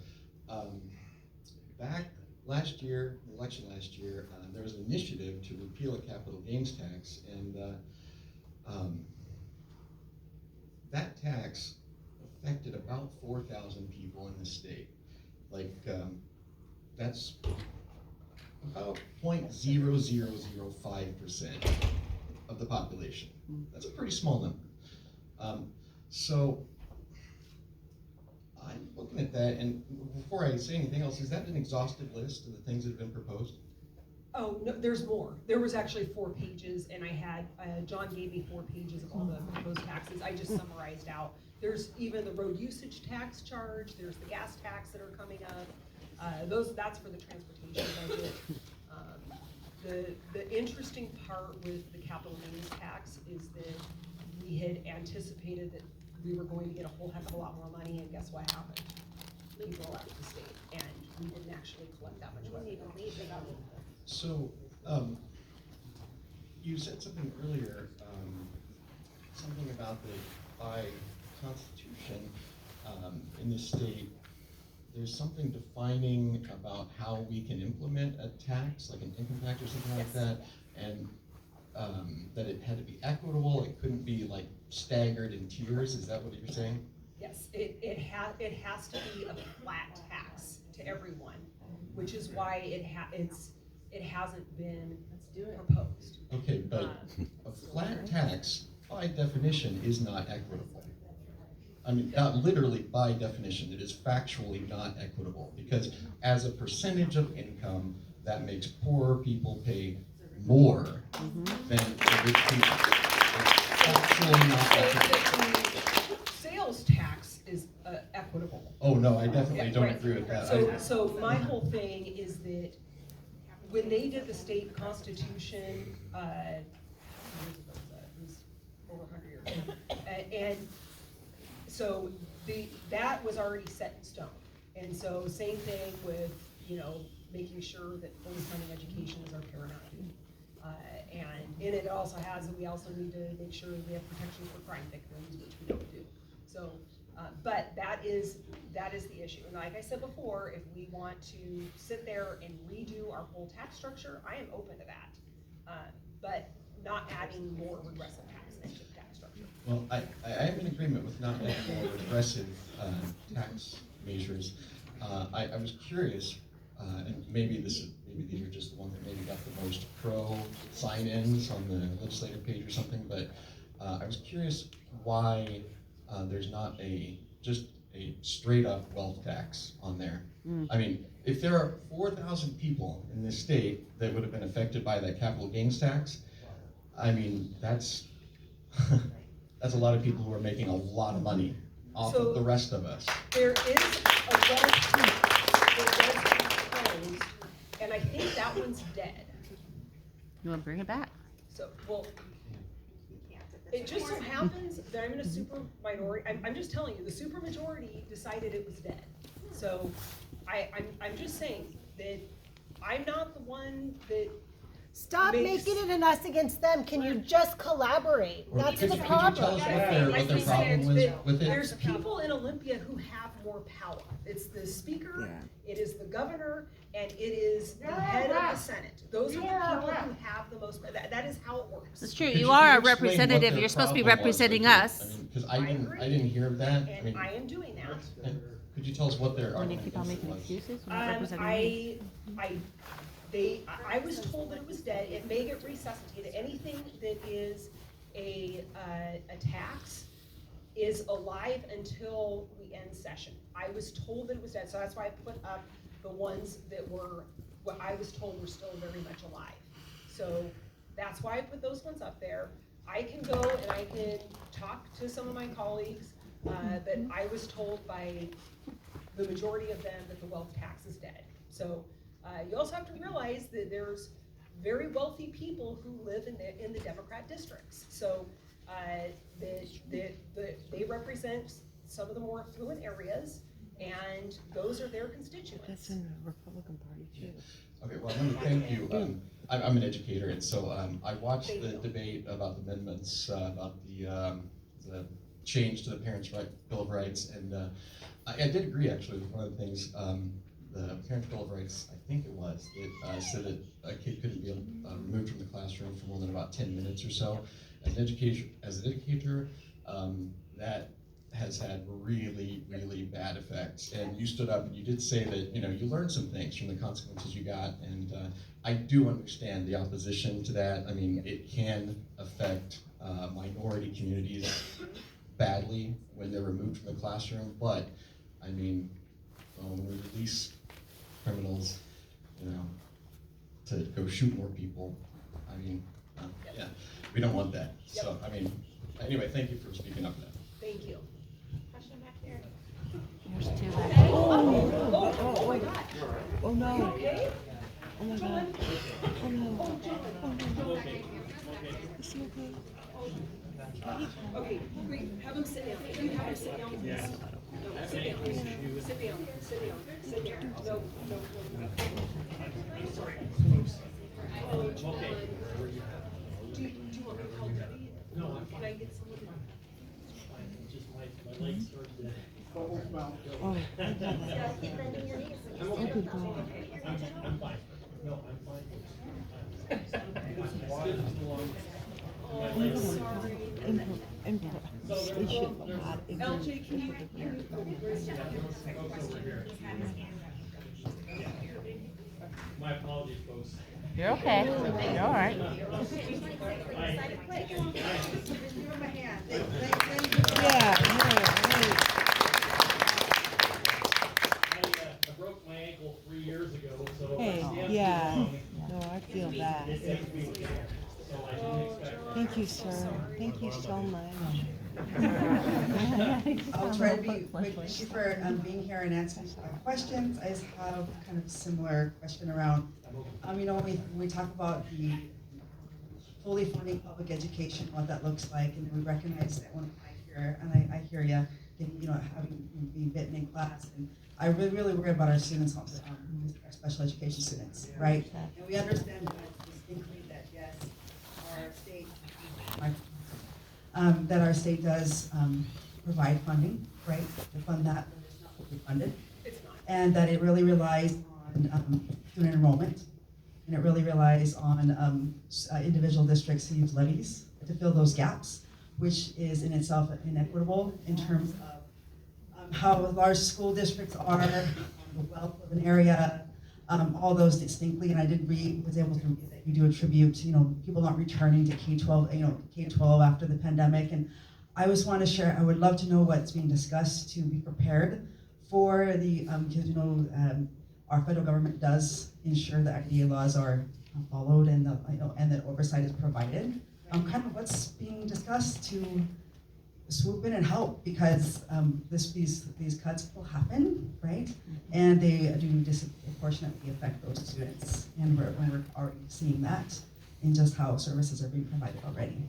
Back last year, the election last year, there was an initiative to repeal a capital gains tax, and tax affected about 4,000 people in the state. Like, that's about 0.0005% of the population. That's a pretty small number. So I'm looking at that, and before I say anything else, is that an exhaustive list of the things that have been proposed?
Oh, no, there's more. There was actually 4 pages, and I had, John gave me 4 pages of all the proposed taxes. I just summarized out. There's even the road usage tax charge, there's the gas tax that are coming up. That's for the transportation budget. The interesting part with the capital gains tax is that we had anticipated that we were going to get a whole heck of a lot more money, and guess what happened? People left the state, and we didn't actually collect that much money.
So, you said something earlier, something about the, by Constitution, in this state, there's something defining about how we can implement a tax, like an income tax or something like that, and that it had to be equitable, it couldn't be like staggered in tiers, is that what you're saying?
Yes, it has to be a flat tax to everyone, which is why it hasn't been proposed.
Okay, but a flat tax, by definition, is not equitable. I mean, not literally by definition, it is factually not equitable, because as a percentage of income, that makes poorer people pay more than the rich people. It's factually not equitable.
Sales tax is equitable.
Oh, no, I definitely don't
Right.
agree with that.
So my whole thing is that when they did the state constitution, it was over 100 years ago, and so that was already set in stone. And so same thing with, making sure that fully funding education is our paramount duty. And it also has, we also need to make sure we have protection for crime victims, which we don't do. So, but that is the issue. And like I said before, if we want to sit there and redo our whole tax structure, I am open to that. But not adding more regressive tax into the tax structure.
Well, I am in agreement with not adding more regressive tax measures. I was curious, and maybe these are just the ones that maybe got the most pro sign-ins on the legislative page or something, but I was curious why there's not just a straight-up wealth tax on there. I mean, if there are 4,000 people in this state that would have been affected by that capital gains tax, I mean, that's that's a lot of people who are making a lot of money off of the rest of us.
There is a wealth tax that does be proposed, and I think that one's dead.
You want to bring it back?
So, well, it just so happens that I'm in a super minority. I'm just telling you, the super majority decided it was dead. So I'm just saying that I'm not the one that.
Stop making it an us against them. Can you just collaborate?
Or
That's
could
the
you tell us
problem.
what their problem was with it?
There's people in Olympia who have more power. It's the speaker, it is the governor, and it is the head of the Senate. Those are the people who have the most, that is how it works.
It's true.
Could
You are a
explain what
representative.
their
You're supposed to be
problem was
representing
with it?
us.
I mean, because I didn't hear of that.
And I am doing that.
Could you tell us what their
When you
argument
keep on making
was?
excuses, we're not representing you.
I was told that it was dead. It may get resuscitated. Anything that is a tax is alive until we end session. I was told that it was dead, so that's why I put up the ones that were, what I was told were still very much alive. So that's why I put those ones up there. I can go and I can talk to some of my colleagues, but I was told by the majority of them that the wealth tax is dead. So you also have to realize that there's very wealthy people who live in the Democrat districts. So they represent some of the more affluent areas, and those are their constituents.
That's in the Republican Party too.
Okay, well, I'm going to thank you. I'm an educator, and so I watched the debate about the amendments, about the change to the Parents' Bill of Rights, and I did agree, actually, with one of the things, the Parents' Bill of Rights, I think it was, it said that a kid couldn't be removed from the classroom for more than about 10 minutes or so. As an educator, that has had really, really bad effects. And you stood up and you did say that, you know, you learned some things from the consequences you got, and I do understand the opposition to that. I mean, it can affect minority communities badly when they're removed from the classroom, but I mean, when we release criminals, you know, to go shoot more people, I mean, yeah, we don't want that. So, I mean, anyway, thank you for speaking up to that.
Thank you.
Question back there.
Oh my God.
Oh no.
Okay.
Oh my God. Oh no. Oh no. Is he okay?
Okay, great. Have him sit down. Can you have him sit down, please? No, sit down. Sit down. Sit down. Sit down. No, no, no. I'm sorry. Oh, John. Do you want me to call Debbie? No, I'm fine. Can I get someone?
Just my legs started to.
Oh.
I'm fine. No, I'm fine.
Oh, sorry. LJ, can you
My apologies, folks.
You're okay. You're all right.
I broke my ankle 3 years ago, so
Hey,
I stand
yeah.
too long.
No, I feel that.
It takes me to care. So I didn't expect that.
Thank you, sir. Thank you so much.
I'll try to be quick. Thank you for being here and answering questions. I just have kind of a similar question around, you know, when we talk about the fully funding public education, what that looks like, and we recognize that when I hear you, you know, having being bitten in class, and I really worry about our students, our special education students, right? And we understand distinctly that yes, our state does provide funding, right, to fund that, but it's not fully funded.
It's not.
And that it really relies on student enrollment, and it really relies on individual districts to use levies to fill those gaps, which is in itself inequitable in terms of how large school districts are, the wealth of an area, all those distinctly. And I did was able to read that you do attribute, you know, people not returning to K-12, you know, K-12 after the pandemic. And I just want to share, I would love to know what's being discussed to be prepared for the, because you know, our federal government does ensure that IDEA laws are followed and and that oversight is provided. Kind of what's being discussed to swoop in and help, because these cuts will happen, right? And they do disproportionately affect those students, and we're already seeing that in just how services are being provided already,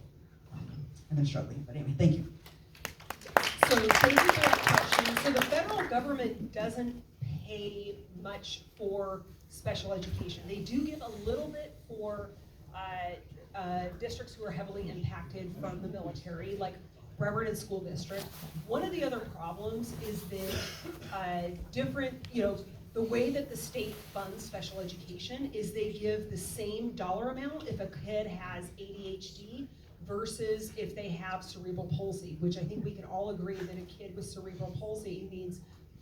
and they're struggling. But anyway, thank you.
So thank you for that question. So the federal government doesn't pay much for special education. They do give a little bit for districts who are heavily impacted from the military, like Bremerton School District. One of the other problems is that the way that the state funds special education is they give the same dollar amount if a kid has ADHD versus if they have cerebral palsy, which I think we can all agree that a kid with cerebral palsy needs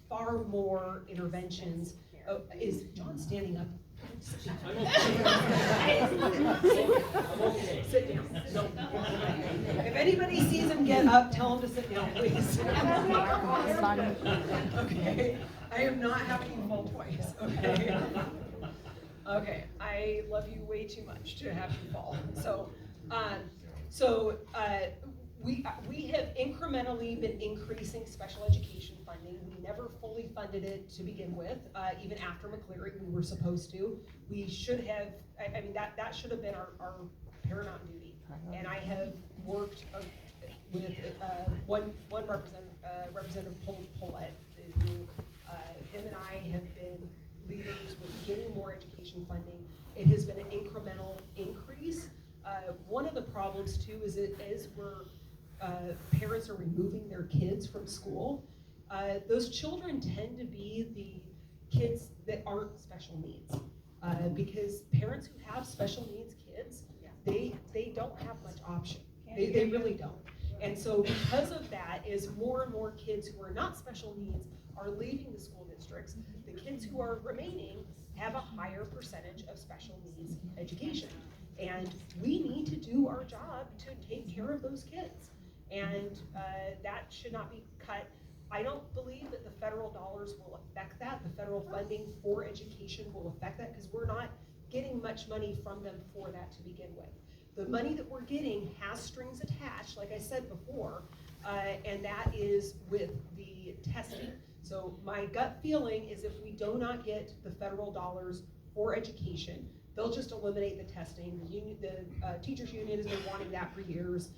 far more interventions. Oh, is John standing up?
I'm okay.
Sit down. No. If anybody sees him get up, tell him to sit down, please. Okay. I am not having you fall twice. Okay. Okay. I love you way too much to have you fall. We have incrementally been increasing special education funding. We never fully funded it to begin with. Even after McCleary, we were supposed to. We should have, I mean, that should have been our paramount duty. And I have worked with one Representative Paulette, who him and I have been leaders with getting more education funding. It has been an incremental increase. One of the problems too is where parents are removing their kids from school. Those children tend to be the kids that aren't special needs, because parents who have special needs kids, they don't have much option. They really don't. And so because of that is more and more kids who are not special needs are leaving the school districts. The kids who are remaining have a higher percentage of special needs education. And we need to do our job to take care of those kids. And that should not be cut. I don't believe that the federal dollars will affect that. The federal funding for education will affect that because we're not getting much money from them for that to begin with. The money that we're getting has strings attached, like I said before, and that is with the testing. So my gut feeling is if we do not get the federal dollars for education, they'll just eliminate the testing. The teachers union has been wanting that for years.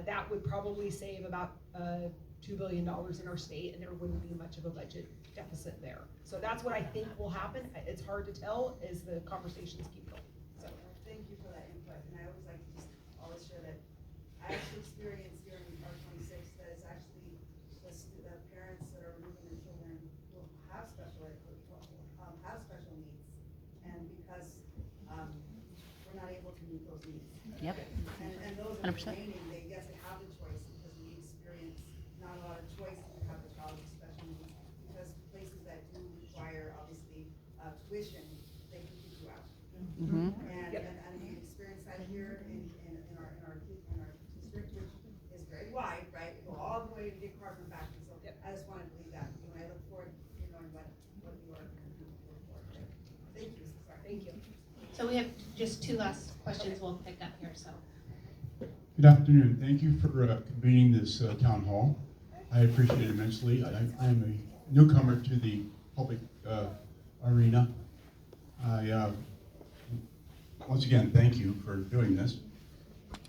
That would probably save about $2 billion in our state, and there wouldn't be much of a budget deficit there. So that's what I think will happen. It's hard to tell as the conversations keep going. So.
Thank you for that input, and I always like to just always share that I actually experienced here in R26 that it's actually the parents that are removing their children who have special needs, and because we're not able to meet those needs.
Yep.
And those that are
100%.
remaining, they have the choice because we experience not a lot of choice to have a child with special needs because places that do require obviously tuition, they can keep you out.
Mm-hmm.
And we experience that here in our district, which is very wide, right? We go all the way to Dick Harbor and back, and so I just want to believe that. I look forward to knowing what you are looking for. Thank you. Sorry.
Thank you.
So we have just two last questions we'll pick up here, so.
Good afternoon. Thank you for convening this town hall. I appreciate it immensely. I am a newcomer to the public arena. Once again, thank you for doing this.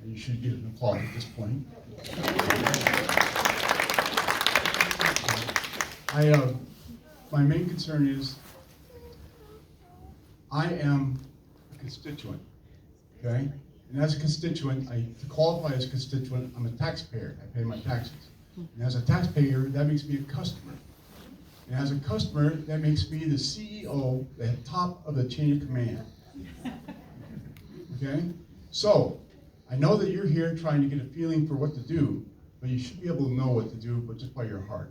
You should get an applause at this point. My main concern is I am a constituent, okay? And as a constituent, to qualify as a constituent, I'm a taxpayer. I pay my taxes. And as a taxpayer, that makes me a customer. And as a customer, that makes me the CEO, the top of the chain of command. Okay? So, I know that you're here trying to get a feeling for what to do, but you should be able to know what to do, but just by your heart.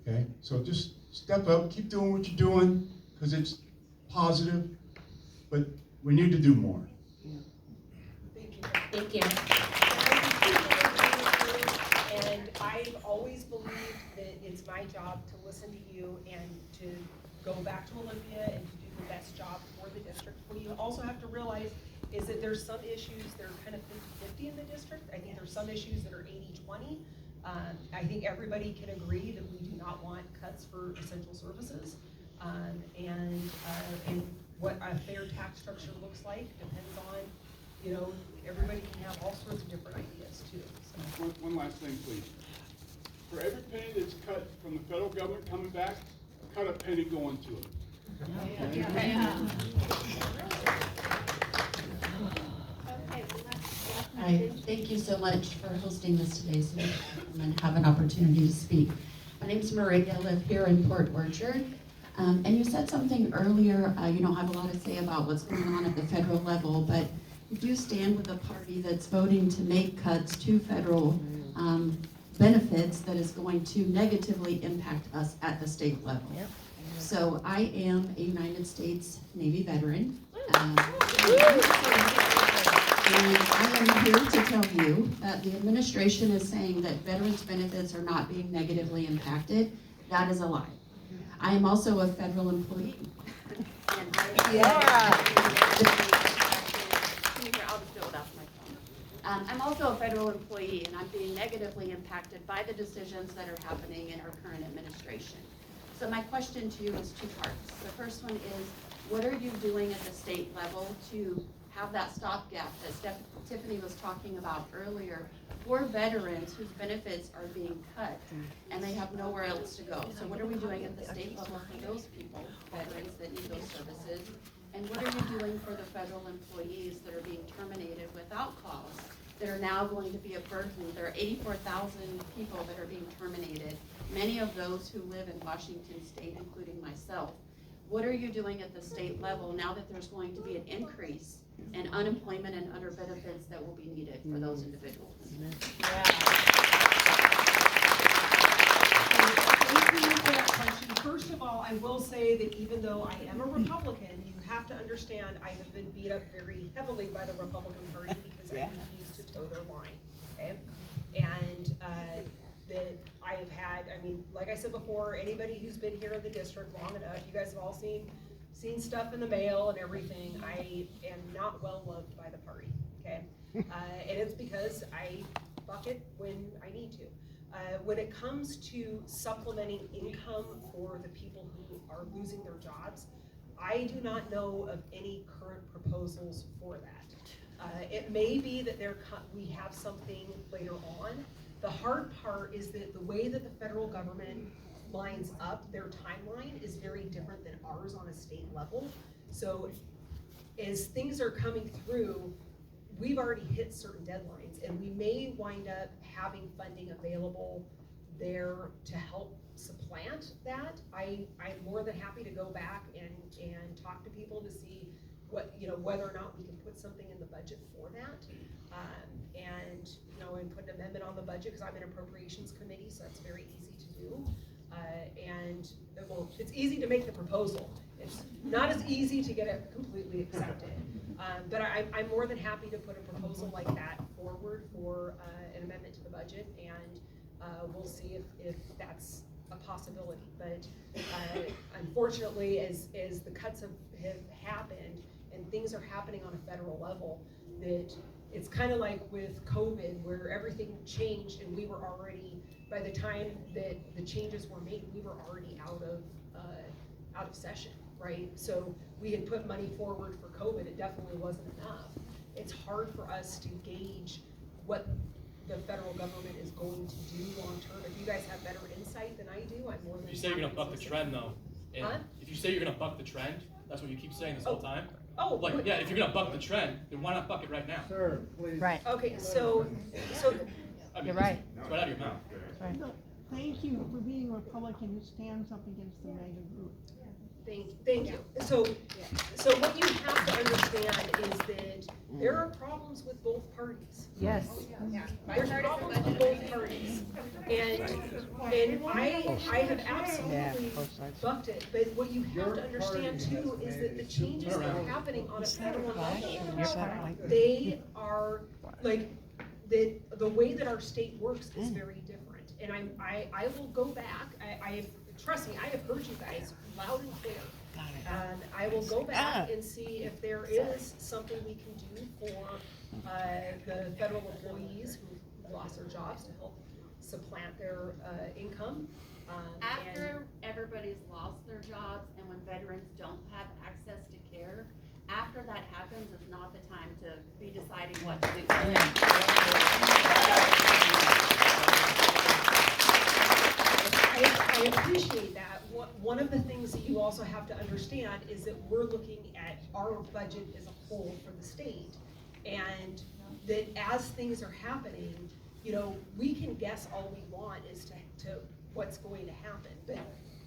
Okay? So just step up, keep doing what you're doing, because it's positive, but we need to do more.
Thank you.
And I've always believed that it's my job to listen to you and to go back to Olympia and to do the best job for the district. What you also have to realize is that there's some issues that are kind of 50-50 in the district. I think there's some issues that are 80-20. I think everybody can agree that we do not want cuts for essential services. And what a fair tax structure looks like depends on, everybody can have all sorts of different ideas too. So.
One last thing, please. For every penny that's cut from the federal government coming back, cut a penny going to it.
Hi, thank you so much for hosting this today so we can have an opportunity to speak. My name is Maria. I live here in Port Orchard. And you said something earlier, you don't have a lot to say about what's going on at the federal level, but you do stand with a party that's voting to make cuts to federal benefits that is going to negatively impact us at the state level. Yep. So I am a United States Navy veteran. And I am here to tell you that the administration is saying that veterans' benefits are not being negatively impacted. That is a lie. I am also a federal employee. I'm also a federal employee, and I'm being negatively impacted by the decisions that are happening in our current administration. So my question to you is two parts. The first one is, what are you doing at the state level to have that stopgap that Tiffany was talking about earlier for veterans whose benefits are being cut and they have nowhere else to go? So what are we doing at the state level for those people, veterans that need those services? And what are you doing for the federal employees that are being terminated without cause, that are now going to be a burden? There are 84,000 people that are being terminated, many of those who live in Washington State, including myself. What are you doing at the state level now that there's going to be an increase and unemployment and other benefits that will be needed for those individuals.
Thank you for that question. First of all, I will say that even though I am a Republican, you have to understand I have been beat up very heavily by the Republican Party because I refuse to toe their line, okay? And that I have had, I mean, like I said before, anybody who's been here in the district long enough, you guys have all seen stuff in the mail and everything. I am not well loved by the party, okay? And it's because I buck it when I need to. When it comes to supplementing income for the people who are losing their jobs, I do not know of any current proposals for that. It may be that we have something later on. The hard part is that the way that the federal government lines up, their timeline is very different than ours on a state level. So as things are coming through, we've already hit certain deadlines, and we may wind up having funding available there to help supplant that. I'm more than happy to go back and talk to people to see whether or not we can put something in the budget for that. And put an amendment on the budget, because I'm in appropriations committee, so that's very easy to do. It's easy to make the proposal. It's not as easy to get it completely accepted. But I'm more than happy to put a proposal like that forward for an amendment to the budget, and we'll see if that's a possibility. But unfortunately, as the cuts have happened and things are happening on a federal level, that it's kind of like with COVID, where everything changed, and we were already, by the time that the changes were made, we were already out of session, right? So we had put money forward for COVID. It definitely wasn't enough. It's hard for us to gauge what the federal government is going to do long term. If you guys have better insight than I do, I'm more than.
You say you're gonna buck the trend, though. And if you say you're gonna buck the trend, that's what you keep saying this whole time.
Oh,
like, yeah, if you're gonna buck the trend, then why not buck it right now?
Sir, please. Right.
Okay, so
I mean,
You're right.
It's right out of your mouth.
Right.
No, thank you for being a Republican who stands up against the MAGA group.
Thank you. So what you have to understand is that there are problems with both parties.
Yes.
There's problems with both parties. And I have absolutely bucked it, but what you have to understand too is that the changes that are happening on a federal level, they are like, the way that our state works is very different. And I will go back, trust me, I have heard you guys loud and clear. And I will go back and see if there is something we can do for the federal employees who lost their jobs to help supplant their income.
After everybody's lost their jobs and when veterans don't have access to care, after that happens, it's not the time to be deciding what to do.
I appreciate that. One of the things that you also have to understand is that we're looking at our budget as a whole for the state, and that as things are happening, we can guess all we want as to what's going to happen, but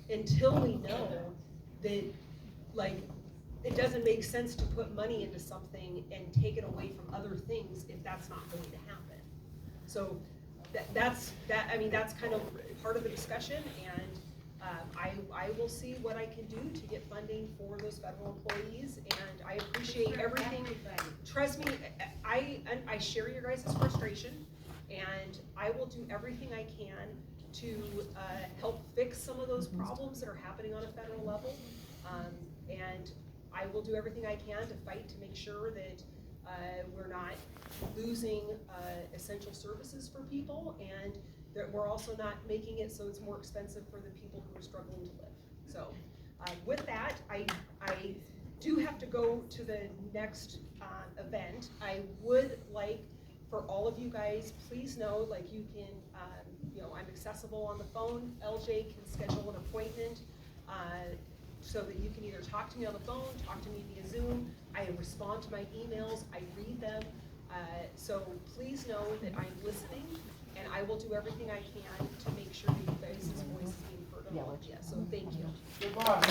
until we know that, like, it doesn't make sense to put money into something and take it away from other things if that's not going to happen. So that's kind of part of the discussion, and I will see what I can do to get funding for those federal employees, and I appreciate everything. Trust me, I share your guys' frustration, and I will do everything I can to help fix some of those problems that are happening on a federal level, and I will do everything I can to fight to make sure that we're not losing essential services for people, and that we're also not making it so it's more expensive for the people who are struggling to live. So with that, I do have to go to the next event. I would like for all of you guys, please know, like, you can, I'm accessible on the phone. LJ can schedule an appointment so that you can either talk to me on the phone, talk to me via Zoom. I respond to my emails, I read them. So please know that I'm listening, and I will do everything I can to make sure that you guys' voice is being heard on all of you. So thank you.
Goodbye.